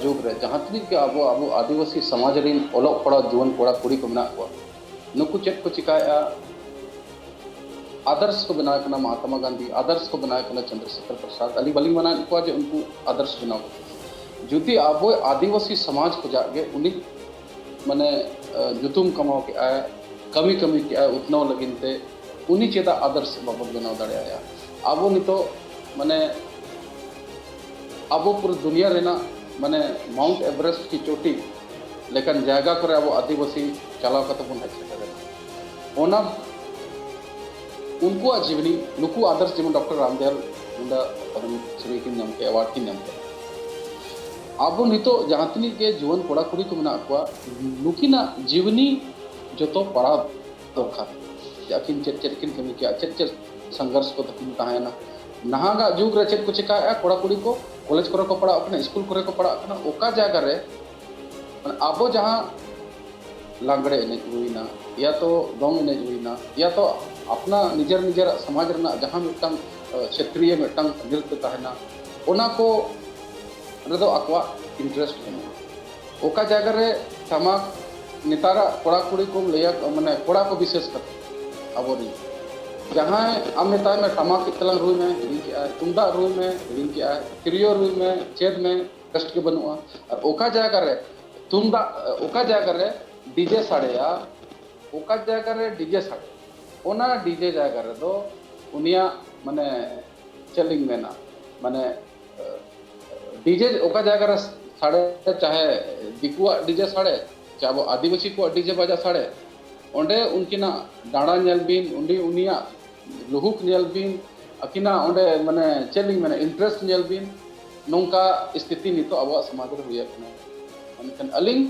जुग रे जहां तनिक के अब आदिवासी समाज रिन ओलोक पड़ा जुवन पड़ा कुड़ी को बना को नुकु चेक को चिकाया आदर्श को बनाया कना महात्मा गांधी आदर्श को बनाया कना चंद्रशेखर प्रसाद अली बलिंग बना को जे उनको आदर्श बनाओ जुदी अब आदिवासी समाज को जागे उनी माने जुतुम कमाओ के आया कमी के आया उतना लगिनते उनी चेदा आदर्श बाबत बनाव दाड़ाया अब नितो माने अब पूरा दुनिया रेना माने माउंट एवरेस्ट की चोटी लेकिन जायगा करे अब आदिवासी चलाव कते बन हेज ओना उनको जीवनी नुकु आदर्श जेमन डॉक्टर रामदयाल मुंडा पद्म श्री की नाम के अवार्ड की नाम के अब नितो जहां तनी के जीवन कोड़ा कुड़ी को मना को नुकिना जीवनी जो तो पड़ा दरकार याकिन चेट किन कमी किया चेट संघर्ष को तकिन ताहेना नहागा जुग रे चेट को चिका कोड़ा कुड़ी को कॉलेज करे को पढ़ा अपने स्कूल करे को पढ़ा अपना ओका जगह रे अब जहां लांगड़े एने हुईना या तो दोंग एने हुईना या तो अपना निजर समाज रना जहां मिटंग क्षेत्रीय मिटंग नृत्य ताहेना ओना को रेदो अक्वा इंटरेस्ट है ओका जगह रे टमाक नितारा कोड़ा कुड़ी को लैया माने कोड़ा को विशेष कर अब जहाँ आम नेता में टमाक तलांग रुई में हिड़ी के तुमदा रुई में हिड़ी के तिरियो रुई में चेद में कष्ट के बनुआ और ओका जगह रे तुमदा ओका जगह रे डीजे साड़े या ओका जगह रे डीजे साड़े ओना डीजे जायगा रे दो उनिया माने चलिंग मेना माने डीजे ओका जायगा रे साड़े चाहे दिकुआ डीजे साड़े चाहे वो आदिवासी को डीजे बाजा साड़े ओंडे उनकिना डाड़ा नेल बिन उंडी उनिया लुहुक नेल बिन अकिना ओंडे माने चलिंग मेना इंटरेस्ट नेल बिन नोंका स्थिति नितो अब समाज रे हुई है मनकन अलिंग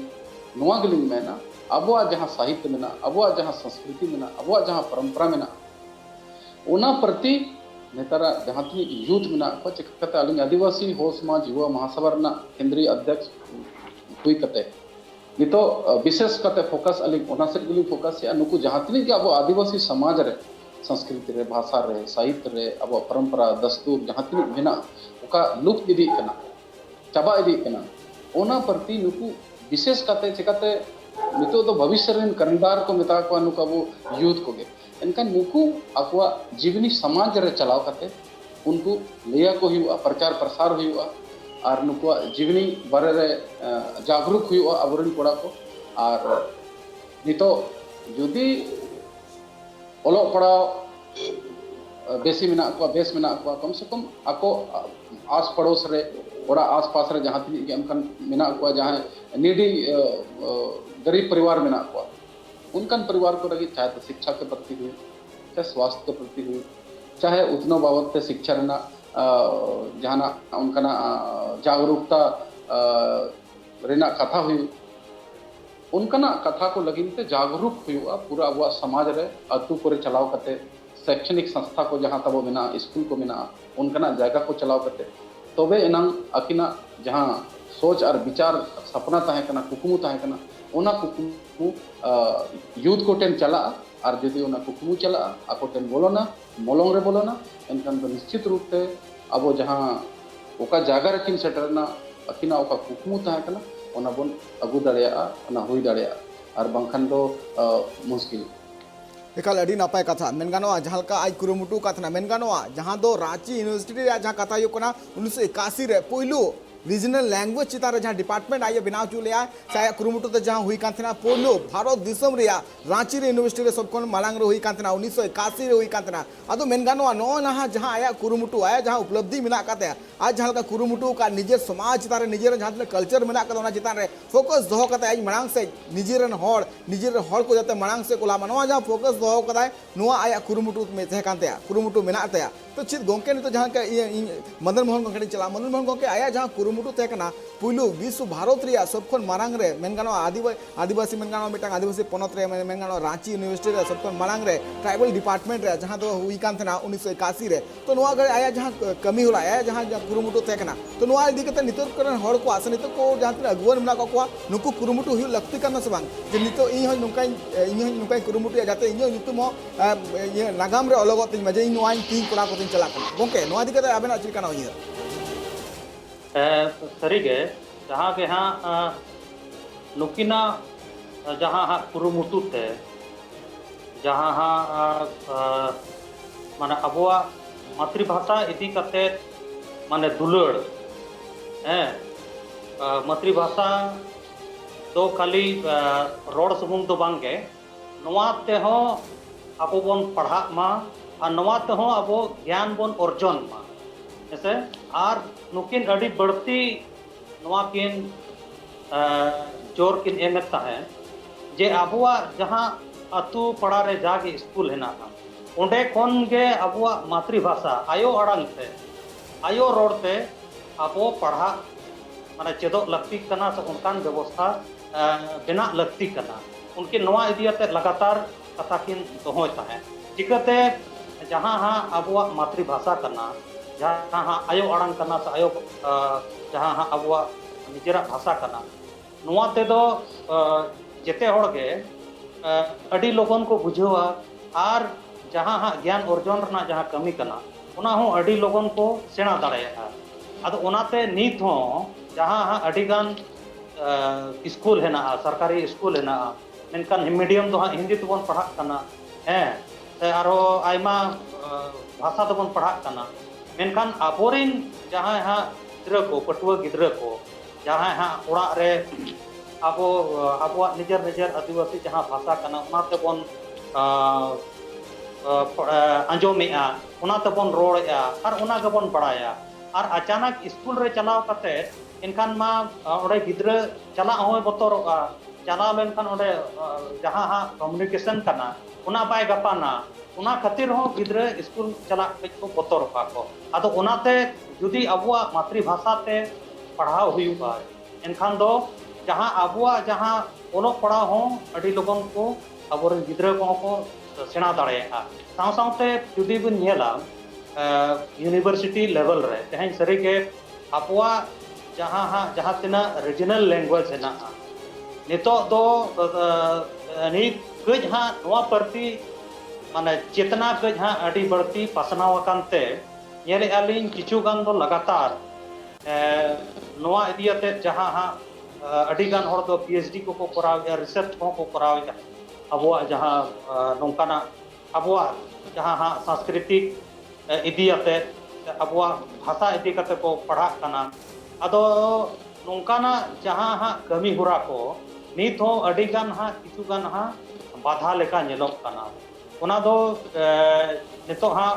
नुआ गलिंग मेना अब जहाँ साहित्य में अब जहाँ संस्कृति में अब जहाँ परंपरा में ओना प्रति नेतारा जहाँ तीन यूथ में चिकाते अलिंग आदिवासी हो समाज युवा महासभा केंद्रीय अध्यक्ष हुई कते नितो विशेष कते फोकस अलिंग ओना सेट गलिंग फोकस या नुकु जहाँ तीन के अब आदिवासी समाज रे संस्कृति रे भाषा रे साहित्य रे अब परंपरा दस्तूर जहाँ तीन मेना ओका लुप्त इदी कना चाबा इदी कना ओना प्रति नुकु विशेष कते चिकाते नितो तो भविष्य रेन करीदार को मेता को नुका वो यूथ को गे इनका नुकु अकवा जीवनी समाज रे चलाव कते उनको लिया को हुआ प्रचार प्रसार हुआ और नुकु जीवनी बारे रे जागरूक हुआ अबरन कोड़ा को और नितो जुदी ओलो पड़ा बेसी मिना को बेस मिना को कम से कम आको आस पड़ोस रे ओड़ा आस पास रे जहाँ तीन अनकन मिना को जहाँ नीडी गरीब परिवार में उनकन परिवार को लगी चाहे तो शिक्षा के प्रति हुई चाहे स्वास्थ्य के प्रति हुई चाहे उतना बाबत ते शिक्षा रेना जहाँ उनका जागरूकता रेना कथा हुई उनका कथा को लगी जागरूक हुआ पूरा अब समाज रे अतु को चलाव करते शैक्षणिक संस्था को जहाँ तब मेना स्कूल को मेना उनका जगह को चलाव करते तबे एनांग अकिना जहाँ सोच और विचार सपना तहकना कुकुमु तहकना ओना कुकुमु यूथ को टेन चला और जदि ओना कुकुमु चला आको टेन बोलोना मोलोंग रे बोलोना एनकन तो निश्चित रूप से अब जहाँ ओका जागा रखिन सेटरना अकिना ओका कुकुमु तहकना ओना बोन अगु दाड़िया ओना हुई दाड़िया और बंखन दो मुश्किल एकाल अड़ी नपाय कथा मेन गानोआ जहाँ का आज कुरुमुटु कथना मेन गानोआ जहाँ दो रांची यूनिवर्सिटी रे जहाँ कथा यो कोना 1981 रे पहिलो रीजनल लैंग्वेज चितार जहाँ डिपार्टमेंट आइए बनाव चुले चाहे कुरुमुटु ते जहाँ हुई कांतना पोलो भारत दिसम रे रांची रे यूनिवर्सिटी रे सब कोन मालांग रे हुई कांतना 1981 रे हुई कांतना अदो मेन गानोआ नो ना जहाँ आया कुरुमुटु आया जहाँ उपलब्धि मिना काते आज जहाँ का कुरुमुटु का निजे समाज चितार निजे जहाँ कल्चर मिना काते चितार रे फोकस दोहो काते आज मांग से निजेरन हड़ को जाते मांग से कोला मनवा जहाँ फोकस दोहो काते नुआ आया कुरुमुटु में थे कांते कुरुमुटु मिना ते तो चित गोंके ने तो जहाँ का मदन मोहन गोंके चला मदन मोहन गोंके आया जहाँ कुरुमुटु तहकना पुलु विश्व भारत रे सबखन मारांग रे मेन गानो आदिवासी मेन गानो मिटांग आदिवासी पनत रे मेन गानो रांची यूनिवर्सिटी रे सबखन मारांग रे ट्राइबल डिपार्टमेंट रे जहाँ तो हुई कान थना 1981 रे तो नुआ गरे आया जहाँ कमी होला आया जहाँ कुरुमुटु तहकना तो नुआ इदी कते नितो करन हड़ को आसे नितो को जहाँ तक अगुवन मेना को नुकु कुरुमुटु हुई लगती करना से बांग जे नितो इन हय नुकाई कुरुमुटु जाते इन नितुम ये नागाम रे अलगत मजे इन नुआ तीन कोड़ा को चला गोंके नुआ इदी कते आबेना चिकाना होई सरीगे जहाँ के हाँ नुकिना जहाँ हाँ कुरुमुटु ते जहाँ हाँ माने अबुआ मातृभाषा इदी कते माने दुलड़ मातृभाषा तो खाली रोड सुमुंग तो बांगे नवा ते हो अबो बन पढ़ा मा और नवा ते हो अबो ज्ञान बन अर्जन मा ऐसे और नुकिन अड़ी बढ़ती नवा किन जोर किन एमता है जे अबुआ जहाँ अतु पड़ा रे जागे स्कूल है ना उंडे कौन गे अबुआ मातृभाषा आयो अड़ंग थे आयो रोड ते अबो पढ़ा माने चेदो लगती कना से उनकान व्यवस्था बिना लगती कना उनके नवा इदियते लगातार कथा किन दोहोता है चिकते जहाँ हाँ अबुआ मातृभाषा करना जहाँ आयो अड़ांग करना से आयो जहाँ हाँ अबुआ निजेरा भाषा करना नुआ ते दो जेते होड़ के अड़ी लोगन को बुझेवा और जहाँ हाँ ज्ञान अर्जन रना जहाँ कमी करना उना हो अड़ी लोगन को सेना दाड़ेया अदो उनाते नीत हो जहाँ हाँ अड़ी गान स्कूल है ना सरकारी स्कूल है ना मेनकान मीडियम दो हाँ हिंदी तो बन पढ़ा करना हैं आरो आयमा भाषा तो बन पढ़ा करना मेनखान आबोरिन जहाँ यहाँ गिद्रा को पटुआ गिद्रा को जहाँ यहाँ ओड़ा रे आबो आबो निजर निजर आदिवासी जहाँ भाषा कना उनाते बन आंजोमेआ ओना तबन रोड़ेआ और ओना गबन बड़ाया और अचानक स्कूल रे चलाव कते इनखान मा ओडे गिद्रा चला होय बतरोगा चला लेनखान ओडे जहां हा कम्युनिकेशन करना ओना बाय गपाना ओना खातिर हो गिद्रा स्कूल चला को बतरोगा को आदो ओनाते जुदी अबुआ मातृभाषा ते पढ़ाव हुआ एनखान दो जहां अबुआ जहां ओलो पढ़ाव हो अडी लोगन को अबोरन गिद्रा को सेना दाड़ेया साव सावते जुदी बन नेला यूनिवर्सिटी लेवल रे तेहन सरी के अबुआ जहां तिना रीजनल लैंग्वेज हेना नितो दो नि कज हां नोआ प्रति माने चेतना कज हां अडी बढ़ती पासनाव कानते नेले आलिन किछु गान दो लगातार नोआ इदियाते जहां हां अडी गान हर दो पीएचडी को कराव रिसर्च को कराव अबुआ जहां नोंकाना अबुआ जहां हां सांस्कृतिक इदियाते अबुआ भाषा इदी कते को पढ़ा कना अदो नोंकाना जहां हां कमी हुरा को नित हो अडी गान हां किछु गान हां बाधा लेका नेलोक कना ओना दो नितो हां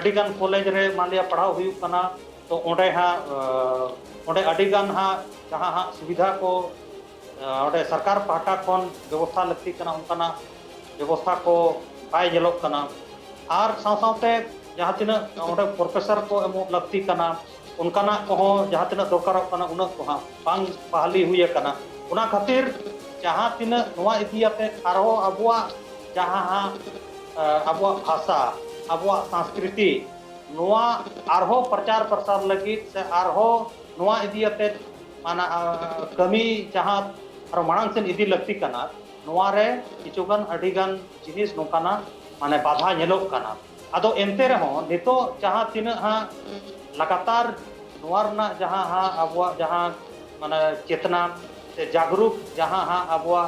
अडी गान कॉलेज रे मानलिया पढ़ाव हुई कना तो ओंडे हां ओंडे अडी गान हां जहां हां सुविधा को ओंडे सरकार पाहटा खन व्यवस्था लगती कना उनकाना व्यवस्था को बाय नेलोक कना और साव सावते जहां तिना ओंडे प्रोफेसर को एमो लगती कना उनकाना को जहां तिना दरकार कना उना को हां बांग पहली हुई कना उना खातिर जहां तिना नोआ इदियाते आरो अबुआ जहां हां अबुआ भाषा अबुआ संस्कृति नोआ आरहो प्रचार प्रसार लगी से आरहो नोआ इदियाते माना कमी जहां और मांग से इदी लगती कना नोआ रे किचुगन अडिगन जिनिस नोकाना माने बाधा नेलोक कना आदो एनते रहो नितो जहां तिना हां लगातार नोआ रना जहां हां अबुआ जहां माने चेतना से जागरूक जहां हां अबुआ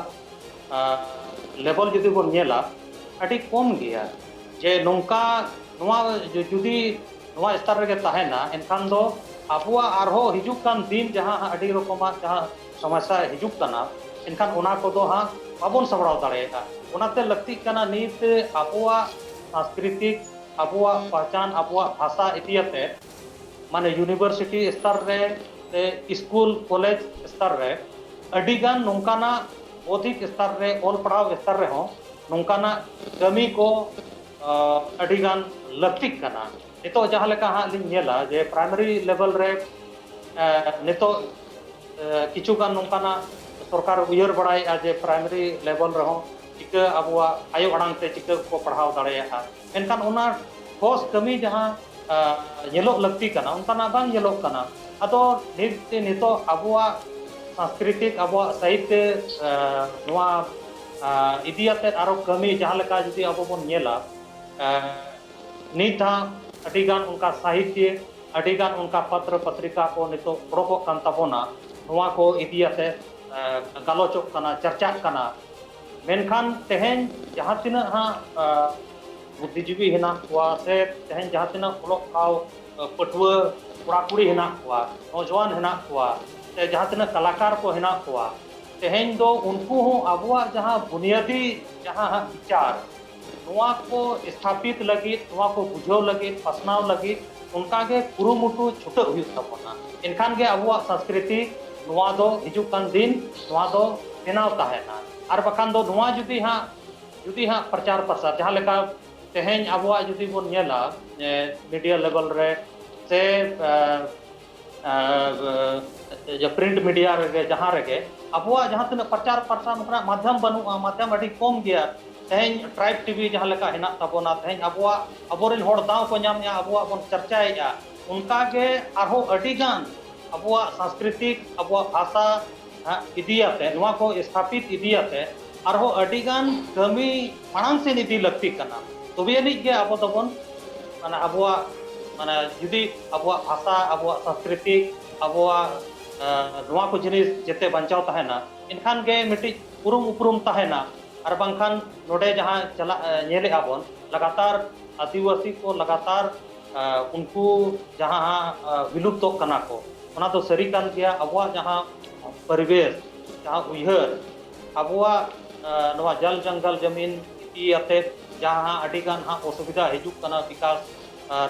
लेवल जुदी बन नेला अडी कम गया जे नोंका नोआ जुदी नोआ स्तर रे ताहेना एनखान दो अबुआ आरहो हिजुक कान दिन जहां अडी रकमा जहां समस्या हिजुक कना एनखान ओना को दो हां बाबन सबराव दाड़ेगा ओनाते लगती कना नीत अबुआ सांस्कृतिक अबुआ पहचान अबुआ भाषा इतियाते माने यूनिवर्सिटी स्तर रे स्कूल कॉलेज स्तर रे अडिगान नोंकाना अधिक स्तर रे ओल पढ़ाव स्तर रे हो नोंकाना कमी को अडिगान लगती कना नितो जहां लेका हां लिन नेला जे प्राइमरी लेवल रे नितो किछु गान नोंकाना सरकार उयर बड़ाई जे प्राइमरी लेवल रे हो चिका अबुआ आयो अड़ांग ते चिका को पढ़ाव दाड़ेया एनखान ओना ठोस कमी जहां नेलोक लगती कना उनकाना बांग नेलोक कना अदो नितो अबुआ सांस्कृतिक अबुआ साहित्य नोआ इदियाते आरो कमी जहां लेका जुदी अबो बन नेला नित हां अडिगान उनका साहित्य अडिगान उनका पत्र पत्रिका को नितो प्रोको कान ताबोना नोआ को इदियाते गालोचक कना चर्चा कना मेनखान तेहन जहां तिना हां बुद्धिजीवी हेना हुआ से तेहन जहां तिना ओलोक पाव पटुआ कोड़ा कुड़ी हेना हुआ नौजवान हेना हुआ से जहां तिना कलाकार को हेना हुआ तेहन दो उनको हो अबुआ जहां बुनियादी जहां विचार नोआ को स्थापित लगी नोआ को बुझाव लगी पसनाव लगी उनका के कुरुमुटु छुटा हुई तबना इनखान के अबुआ संस्कृति नोआ दो हिजुक कान दिन नोआ दो बेनाव ताहेना और बखान दो नोआ जुदी हां प्रचार प्रसार जहां लेका तेहन अबुआ जुदी बन नेला मीडिया लेवल रे से प्रिंट मीडिया रे जहां रे अबुआ जहां तना प्रचार प्रसार माध्यम बनुआ माध्यम अडी कम गया तेहन ट्राइब टीवी जहां लेका हेना ताबोना तेहन अबुआ अबोरेन होड़ दाव को नामया अबुआ बन चर्चाया उनका के आरो अडीगान अबुआ सांस्कृतिक अबुआ भाषा इदियाते नोआ को स्थापित इदियाते आरो अडीगान कमी मांग से निधि लगती कना तबे निज के अब तबन माने अबुआ माने जुदी अबुआ भाषा अबुआ सांस्कृतिक अबुआ नोआ को जिनिस जेते बंचाव ताहेना इनखान के मिट्टी उरुम उपरुम ताहेना और बांखान नोडे जहां चला नेले आबन लगातार आदिवासी को लगातार उनको जहां विलुप्त कना को ओना तो सरी कान गया अबुआ जहां परिवेश जहां उयहर अबुआ नोआ जल जंगल जमीन इतियाते जहाँ अडिगान हाँ असुविधा हिजुक कना विकास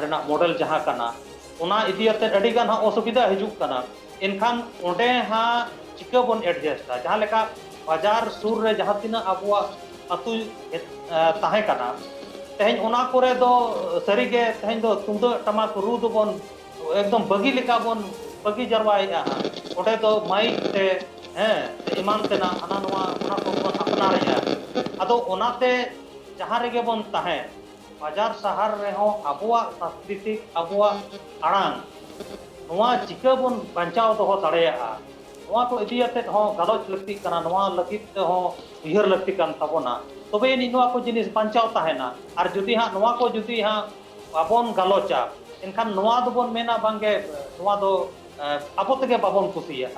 रेना मॉडल जहाँ कना उना इदियाते अडिगान हाँ असुविधा हिजुक कना इनखान ओंडे हाँ चिका बन एडजस्टा जहाँ लेका बाजार सुर रे जहाँ तिना अबुआ अतु ताहे कना तेहन ओना कोरे दो सरीगे तेहन दो तुंदक टमाक रू दो बन एकदम बगी लेका बन बगी जरवाएगा हाँ ओंडे दो माइक ते इमान तेना हाना नुआ ओना को बन अपनारेगा अदो ओनाते जहाँ रेगे बन ताहे बाजार शहर रे हो अबुआ सांस्कृतिक अबुआ आड़ांग नुआ चिका बन बंचाव दो दाड़ेया नुआ को इदियाते हो गलोच लगती कना नुआ लगित हो उयहर लगती कन तबोना तबे नि नुआ को जिनिस बंचाव ताहेना और जुदी हाँ नुआ को जुदी हाँ बाबन गलोचा इनखान नुआ दो बन मेना बांगे नुआ दो अबो तगे बाबन कुसिया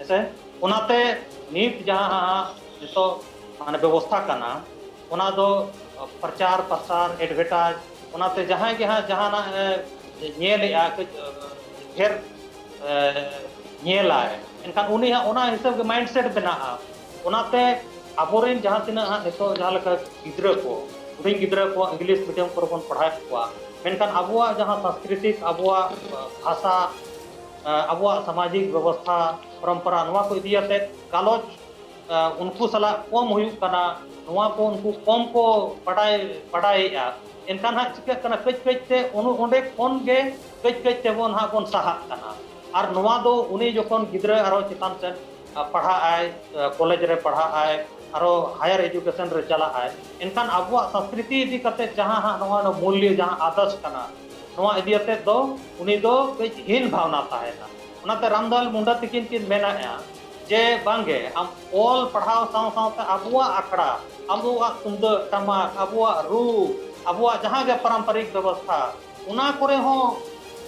ऐसे उनाते नीट जहाँ हाँ जितो माने व्यवस्था कना उना दो प्रचार प्रसार एडवर्टाइज उनाते जहाँ के हाँ जहाँ ना नेलेआ ढेर नेला इनखान उनी हाँ उना हिसाब के माइंडसेट बना उनाते अबोरेन जहाँ तिना हाँ नितो जहाँ लगा गिद्रा को उन्हीं गिद्रा को इंग्लिश मीडियम पर बन पढ़ाई हुआ मेनखान अबुआ जहाँ सांस्कृतिक अबुआ भाषा अबुआ सामाजिक व्यवस्था परंपरा नुआ को इदियाते गालोच उनको सला कम हुयुक कना नुआ को उनको कम को पढ़ाएगा इनखान हाँ चिका कना कच कच ते ओंडे कोन गे कच कच ते बन हाँ बन साहा कना और नुआ दो उनी जोखन गिद्रा आरो चितान से पढ़ा आए कॉलेज रे पढ़ा आए आरो हायर एजुकेशन रे चला आए इनखान अबुआ संस्कृति इदी करते जहाँ हाँ नुआ मूल्य जहाँ आदर्श कना नुआ इदियाते दो उनी दो कच हीन भावना ताहेना उनाते रामदयाल मुंडा तकिन किन मेना जे बांगे हम ऑल पढ़ाव साव सावते अबुआ आखड़ा अबुआ तुंदक टमाक अबुआ रू अबुआ जहाँ के पारंपरिक व्यवस्था उना करे हो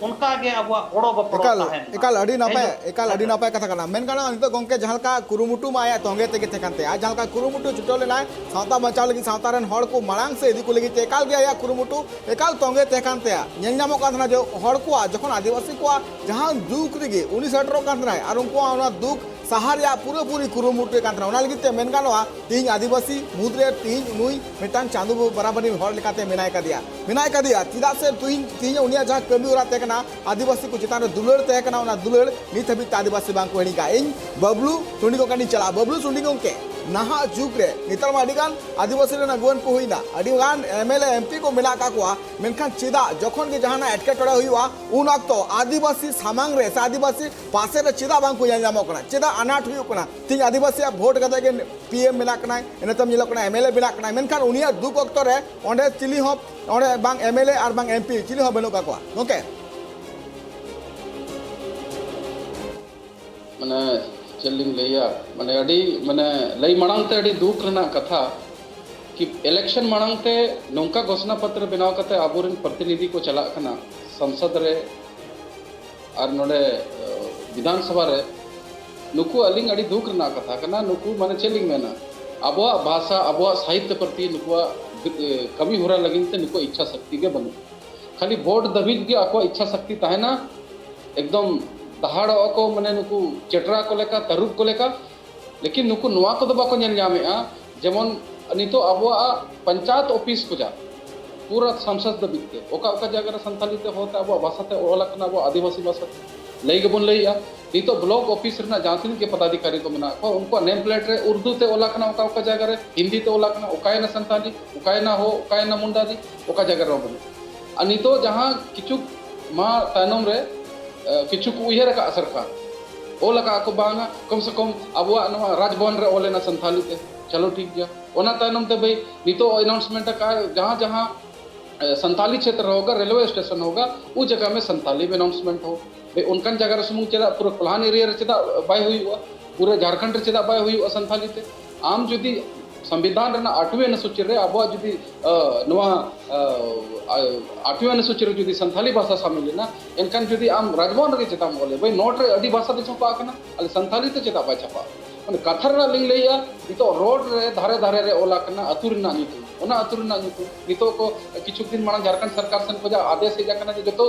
उनका गे अबुआ गोड़ो बपड़ो ताहेन एकाल अड़ी नापाय कथा कना मेन काना नितो गोंके जहां का कुरुमुटु माया तोंगे तेगे तेकानते आ जहां का कुरुमुटु छुटो लेना सावता बचाव लगी सावता रन हड़ को मांग से इदी को लगी एकाल गे आया कुरुमुटु एकाल तोंगे तेकानते आ नेलनामो काथना जो हड़ को जखन आदिवासी को जहां दुख रिगे उनी सटरो काथना और उनको ओना दुख सहारिया पूरे पूरी कुरुमुटु काथना ओना लगी ते मेन गानवा तीन आदिवासी मुद्रे तीन नुई मिटान चांदू बराबरी हड़ लेकाते मिनाय का दिया चिदा से तीन उनिया जहां कमी उरा तेकना आदिवासी को चितान दुलड़ तेकना ओना दुलड़ नित हबी आदिवासी बांग को हेनिका इन बबलू सुंडी को कानी चला बबलू सुंडी गोंके नहा जुग रे नितर मा अडिगान आदिवासी रे नगवन को हुईना अडिगान एमएलए एमपी को मिला का कोआ मेनखान चिदा जखन के जहाना एटके टड़ा हुईवा उन अक्तो आदिवासी सामांग रे से आदिवासी पासे रे चिदा बांग को याम कना चिदा अनाट हुई कना तीन आदिवासी वोट कते के पीएम मिला कना एनतम मिला कना एमएलए मिला कना मेनखान उनिया दुक अक्तो रे ओंडे चिली हो ओंडे बांग एमएलए और बांग एमपी चिली हो बनो का कोआ ओके माने चलिंग लैया माने अड़ी माने लई मांगते अड़ी दुख रना कथा कि इलेक्शन मांगते नौका घोषणा पत्र बनाव कते आबोरेन प्रतिनिधि को चला कना संसद रे और नोडे विधानसभा रे नुकु अलिंग अड़ी दुख रना कथा कना नुकु माने चलिंग मेना अबुआ भाषा अबुआ साहित्य प्रति नुकुआ कमी होरा लगिनते नुकु इच्छा शक्ति के बनु खाली वोट दबिज के आको इच्छा शक्ति ताहेना एकदम दहाड़ को माने नुकु चेटरा को लेका तरुप को लेका लेकिन नुकु नुआ को बाको नेल जामेआ जेमन नितो अबुआ पंचायत ऑफिस को जा पूरा संसद दबिते ओका ओका जगह रे संताली ते होता अबुआ भाषाते ओलकना अबुआ आदिवासी भाषा लई गबन लईया नितो ब्लॉक ऑफिस रना जाथिन के पदाधिकारी को मना को उनको नेम प्लेट रे उर्दू ते ओलकना ओका ओका जगह रे हिंदी ते ओलकना ओकायना संताली ओकायना हो ओकायना मुंडादी ओका जगह रे बन अनितो जहां किछु मा तानम रे किछु को उयहर का सरकार ओला का को बांगा कम से कम अबुआ नवा राजभवन रे ओलेना संथाली ते चलो ठीक गया ओना तानम ते भाई नितो अनाउंसमेंट का जहां जहां संथाली क्षेत्र होगा रेलवे स्टेशन होगा उस जगह में संथाली में अनाउंसमेंट हो भाई उनकन जगह रे सुमुंग चेदा पूरा प्लान एरिया रे चेदा बाय हुईवा पूरा झारखंड रे चेदा बाय हुईवा संथाली ते आम जुदी संविधान रना 8वें अनुसूची रे अबुआ जुदी नवा 8वें अनुसूची रे जुदी संथाली भाषा शामिल है ना इनकन जुदी आम राजभवन रे चेता बोले भाई नोट रे अडी भाषा दे छपा कना अले संथाली ते चेता बाय छपा माने कथर रा लिंग लेया नितो रोड रे धारे धारे रे ओला कना अतुर ना नितु ओना अतुर ना नितु नितो को किछु दिन माना झारखंड सरकार सन को जा आदेश हे जा कना जे जतो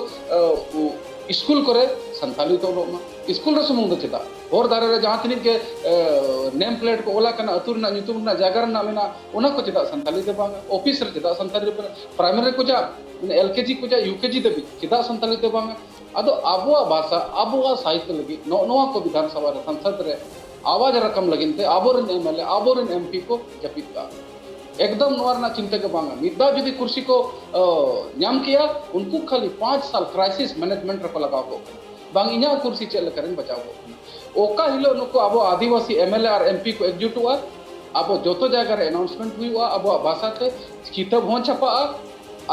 स्कूल करे संथाली तो स्कूल रे सुमुंग चेता और दारे रे जहां तिनिक के नेम प्लेट को ओला कना अतुर ना nyutum ना जागर ना मेना ओना को चेदा संताली दे बांगा ऑफिस रे चेदा संताली पे प्राइमरी को जा एलकेजी को जा यूकेजी दे चेदा संताली दे बांगा अदो आबुआ भाषा आबुआ साहित्य लगी नोआ को विधानसभा रे संसद रे आवाज रकम लगिनते आबोरन एमएलए आबोरन एमपी को जपित का एकदम नोरना चिंता के बांगा मिद्दा जुदी कुर्सी को न्याम किया उनको खाली 5 साल क्राइसिस मैनेजमेंट रे को लगाओ को बांग इना कुर्सी चल करें बचाओ को ओका हिलो नुको अब आदिवासी एमएलए और एमपी को एकजुट हुआ अब जोतो जगह रे अनाउंसमेंट हुआ अब भाषा ते किताब हो छपा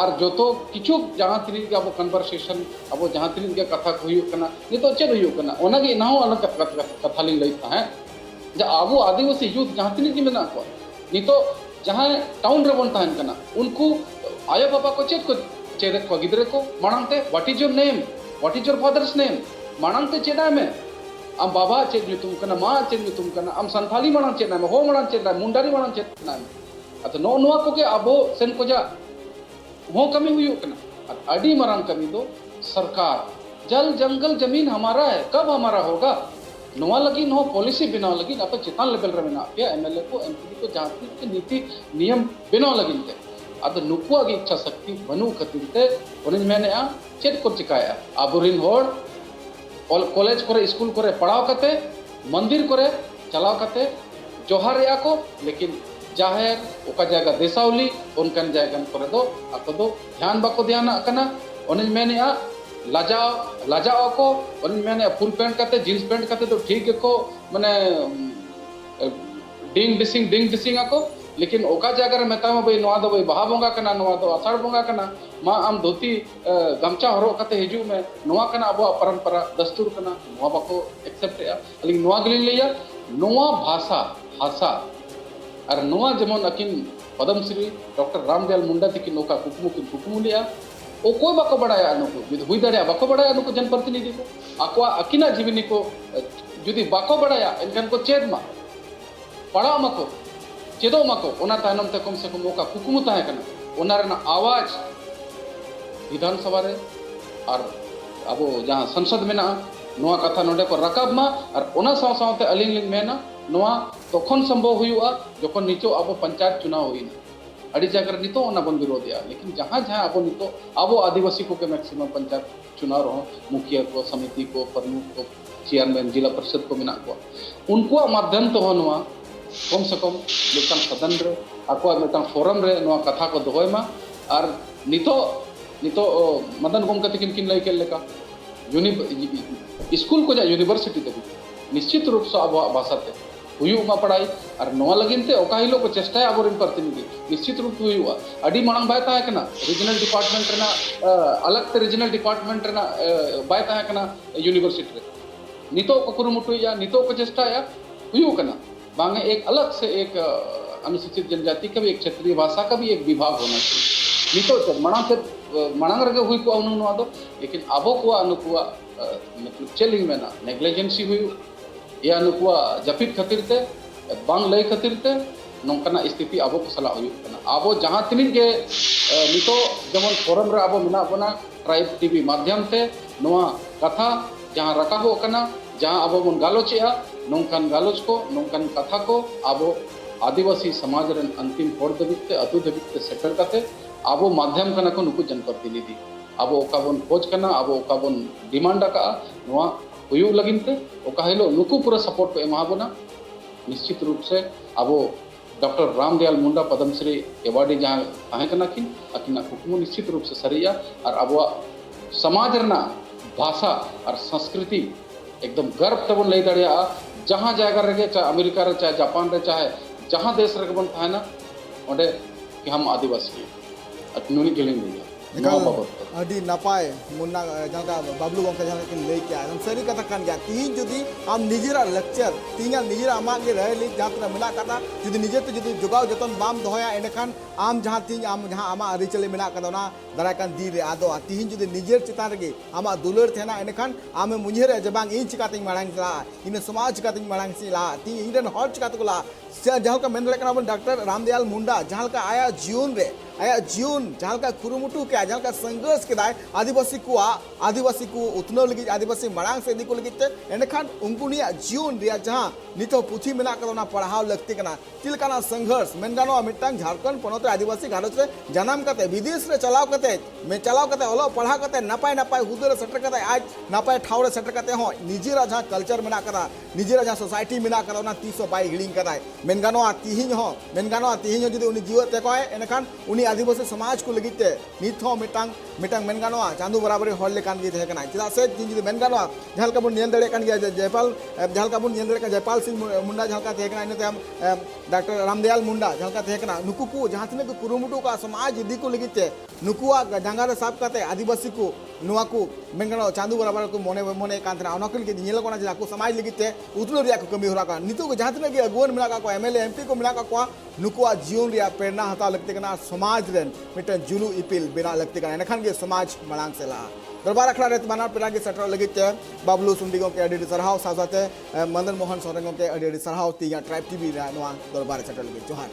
और जोतो किछु जहां तिनी के अब कन्वर्सेशन अब जहां तिनी के कथा को हुयो कना नि तो चेद हुयो कना ओना के नाउ अलग कथा लिंग लइता है जा अब आदिवासी यूथ जहां तिनी के मेना को नि तो जहां टाउन रे बन ताहन कना उनको आया बाबा को चेद को गिदरे को मानते what is your name what is your father's name मानते चेदा में आम बाबा चेद nyutum kana मा चेद nyutum kana आम संथाली मानन चेद ना हो मानन चेद ना मुंडारी मानन चेद ना अत नो नुआ को के अबो सेन को जा हो कमी हुई कना अडी मरान कमी दो सरकार जल जंगल जमीन हमारा है कब हमारा होगा नुआ लगी नो पॉलिसी बनाओ लगी अब चितान लेवल रे मेना पे एमएलए को एमपी को जाति के नीति नियम बनाओ लगी ते अद नुकुआ की इच्छा शक्ति बनु खतिते ओनिन मेने आ चेद को चिकाया आबुरिन होड़ कॉलेज करे स्कूल करे पढ़ाव कते मंदिर करे चलाव कते जोहार या को लेकिन जाहेर ओका जगह देसावली उनकन जगह करे दो आको दो ध्यान बाको ध्यान कना ओनिन मेने आ लाजाओ को ओनिन मेने फुल पैंट कते जींस पैंट कते तो ठीक को माने डिंग डिसिंग आको लेकिन ओका जगह रे मेता भाई नोआ दो भाई बहा बोंगा कना नोआ दो आषाढ़ बोंगा कना मा आम धोती गमछा हरो कते हिजू में नोआ कना अब परंपरा दस्तूर कना नोआ बाको एक्सेप्ट या लेकिन नोआ गलिन लिया नोआ भाषा भाषा और नोआ जेमन अकिन पद्मश्री डॉक्टर रामदयाल मुंडा थी नौका कुकुमु लिया ओ कोई बाको बड़ाया अनुको जुदी हुई दाड़िया बाको बड़ाया अनुको जनप्रतिनिधि को आकवा अकिना जीवनी को जुदी बाको बड़ाया इनकन को चेद मा पढ़ा मको चेदो मको ओना तायनम ते कम से कम ओका कुकुमु ताहे कना ओना रेना आवाज विधानसभा रे और अब जहां संसद में ना नोआ कथा नोडे को रकाब मा और ओना साव सावते अलिंग लिंग मेना नोआ तखन संभव हुआ जखन नितो अब पंचायत चुनाव हुईना अड़ी जगह नितो ओना बन विरोध या लेकिन जहां जहां अब नितो अब आदिवासी को के मैक्सिमम पंचायत चुनाव रहो मुखिया को समिति को प्रमुख को चेयरमैन जिला परिषद को मिना को उनको माध्यम तो होनवा कम से कम मितन सदन रे आको मितन फोरम रे नोआ कथा को दोहयमा और नितो मदन गोमका तकिन किन लई के लेका स्कूल को जा यूनिवर्सिटी तक निश्चित रूप से अब भाषाते हुआ पढ़ाई और नोआ लगिनते ओका हिलो को चेष्टा अब प्रतिनिधि निश्चित रूप से हुआ अडी मांग बाय ताहे कना रीजनल डिपार्टमेंट रेना अलग ते रीजनल डिपार्टमेंट रेना बाय ताहे कना यूनिवर्सिटी रे नितो को कुरुमुटु या नितो को चेष्टा या हुआ कना बांगे एक अलग से एक अनुसूचित जनजाति का भी एक क्षेत्रीय भाषा का भी एक विभाग होना चाहिए नितो मणांग रगे हुई को अनु दो लेकिन अबो को अनुकुआ मतलब चेलिंग में ना नेग्लिजेंसी हुई या अनुकुआ जपित खतिरते बांग लय खतिरते नौकना स्थिति अबो को सला हुई कना अबो जहां तिनिन के नितो जमन फोरम रे अबो मिना बना ट्राइब टीवी माध्यम ते नोआ कथा जहां रकाबो कना जहां अबो बन गालोचया नौकन गालोच को नौकन कथा को अबो आदिवासी समाज रन अंतिम होड़ दबिते अतु दबिते सेटल कते आबो माध्यम कना को नुकु जनप्रतिनिधि आबो ओका बन खोज कना आबो ओका बन डिमांड का नोआ हुयु लगिनते ओका हेलो नुकु पूरा सपोर्ट को एमाबोना निश्चित रूप से आबो डॉक्टर रामदयाल मुंडा पद्मश्री अवार्डी जहां ताहे कना किन अकिना कुकुमु निश्चित रूप से सरिया और आबो समाज रना भाषा और संस्कृति एकदम गर्व तबन लई दड़िया जहां जगह रे चाहे अमेरिका रे चाहे जापान रे चाहे जहां देश रे बन थाना ओडे कि हम आदिवासी नुनी गेलिंग दिया अभी नपाय मुन्ना जहाँ बाबलू गंका जहाँ किन लई के एकदम सरी कथा कान गया तीन जुदी आम निजेरा लेक्चर तीन निजेरा आमाग गे रहे जहाँ तना मिला कथा जुदी निजे तो जुदी जोगाव जतन बाम दोहया एंडखान आम जहाँ तीन आम जहाँ आमा अरिचले मिला कदा ना दाराकान दी रे आदो तीन जुदी निजेर चितान रे आमा दुलर थेना एंडखान आमे मुझे जबांग इन चिकाते मांग ला इन समाज चिकाते मांग सी ला ती इन हर चिकाते को ला जहाँ का मेन लेकना डॉक्टर रामदयाल मुंडा जहाँ का आया जीवन रे आया जीवन जहाँ का कुरुमुटु के जहाँ का संघर्ष के दाय आदिवासी को उतनो लगी आदिवासी मरांग से दिको लगी ते एनखान उनको निया जीवन रिया जहाँ नितो पुथी मेना करना पढ़ाव लगती कना चिलकाना संघर्ष मेनगानो मिटांग झारखंड पनोते आदिवासी घालोच रे जन्म कते विदेश रे चलाव कते ओलो पढ़ा कते नपाय नपाय हुदर सेटर कते आज नपाय ठावरे सेटर कते हो निजेरा जहाँ कल्चर मेना करा निजेरा जहाँ सोसाइटी मेना करा ना 300 बाई हिड़िंग कदाय मेनगानो तिहिं जुदी उनी जीव ते कोय एनखान उनी आदिवासी समाज को लगिते नित हो मिटांग मेनगानो चांदू बराबरी हॉल लेकान गे थे कना चिदा से जुदी मेनगानो जहालका बुन नियन दड़े कान गे जयपाल जहालका बुन नियन दड़े का जयपाल सिंह मुंडा जहालका थे कना इनते हम डॉक्टर रामदयाल मुंडा जहालका थे कना नुकु को जहां तने को कुरुमुटु का समाज इदी को लगिते नुकुआ जंगारे साब काते आदिवासी को नुआ को मेनगानो चांदू बराबर को मोने मोने कांतना अनकल के नियल कोना जिला को समाज लगिते उतलो रिया को कमी होरा का नितो को जहां तने के अगुवन मिला का को एमएलए एमपी को मिला का नुकुआ जीवन रिया प्रेरणा हता लगते कना समाज रेन मिटन जुलू इपिल बिना लगते कना एनखान के समाज मलांग से ला दरबार अखड़ा रे बानार पेरा के सेटर लगिते बाबलू सुंडिगो के अडी सरहाव साजाते मदन मोहन सोरेंगो के अडी सरहाव तिया ट्राइब टीवी रा नवा दरबार सेटर लगी जोहार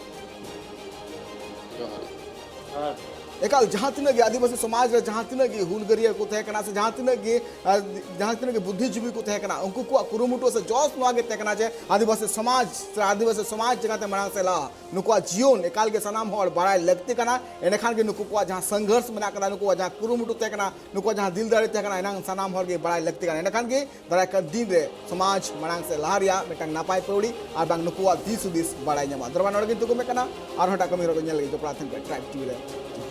हाँ। एकाल जहाँ तीन गे आदिवासी समाज रे जहाँ तीन गे हुलगरिया को थे कना से जहाँ तीन गे बुद्धिजीवी को थे कना उनको को कुरुमुटो से जॉस नुआ गे थे कना जे आदिवासी समाज जगह ते मना से ला नुकुआ जीवन एकाल के सनाम हो बड़ा लगते कना एनखान के नुकुआ जहाँ संघर्ष मना कना नुकुआ जहाँ कुरुमुटो थे कना नुकुआ जहाँ दिलदारी थे कना एना सनाम हो गे बड़ा लगते कना एनखान के दरा का दिन रे समाज मनांग से लहरिया मिटंग नापाय पौड़ी और बांग नुकुआ दिस बड़ा नमा दरबार नड़गिन तुको में कना और हटा कमी रो नेल गे जो प्रार्थना ट्राइब टीवी रे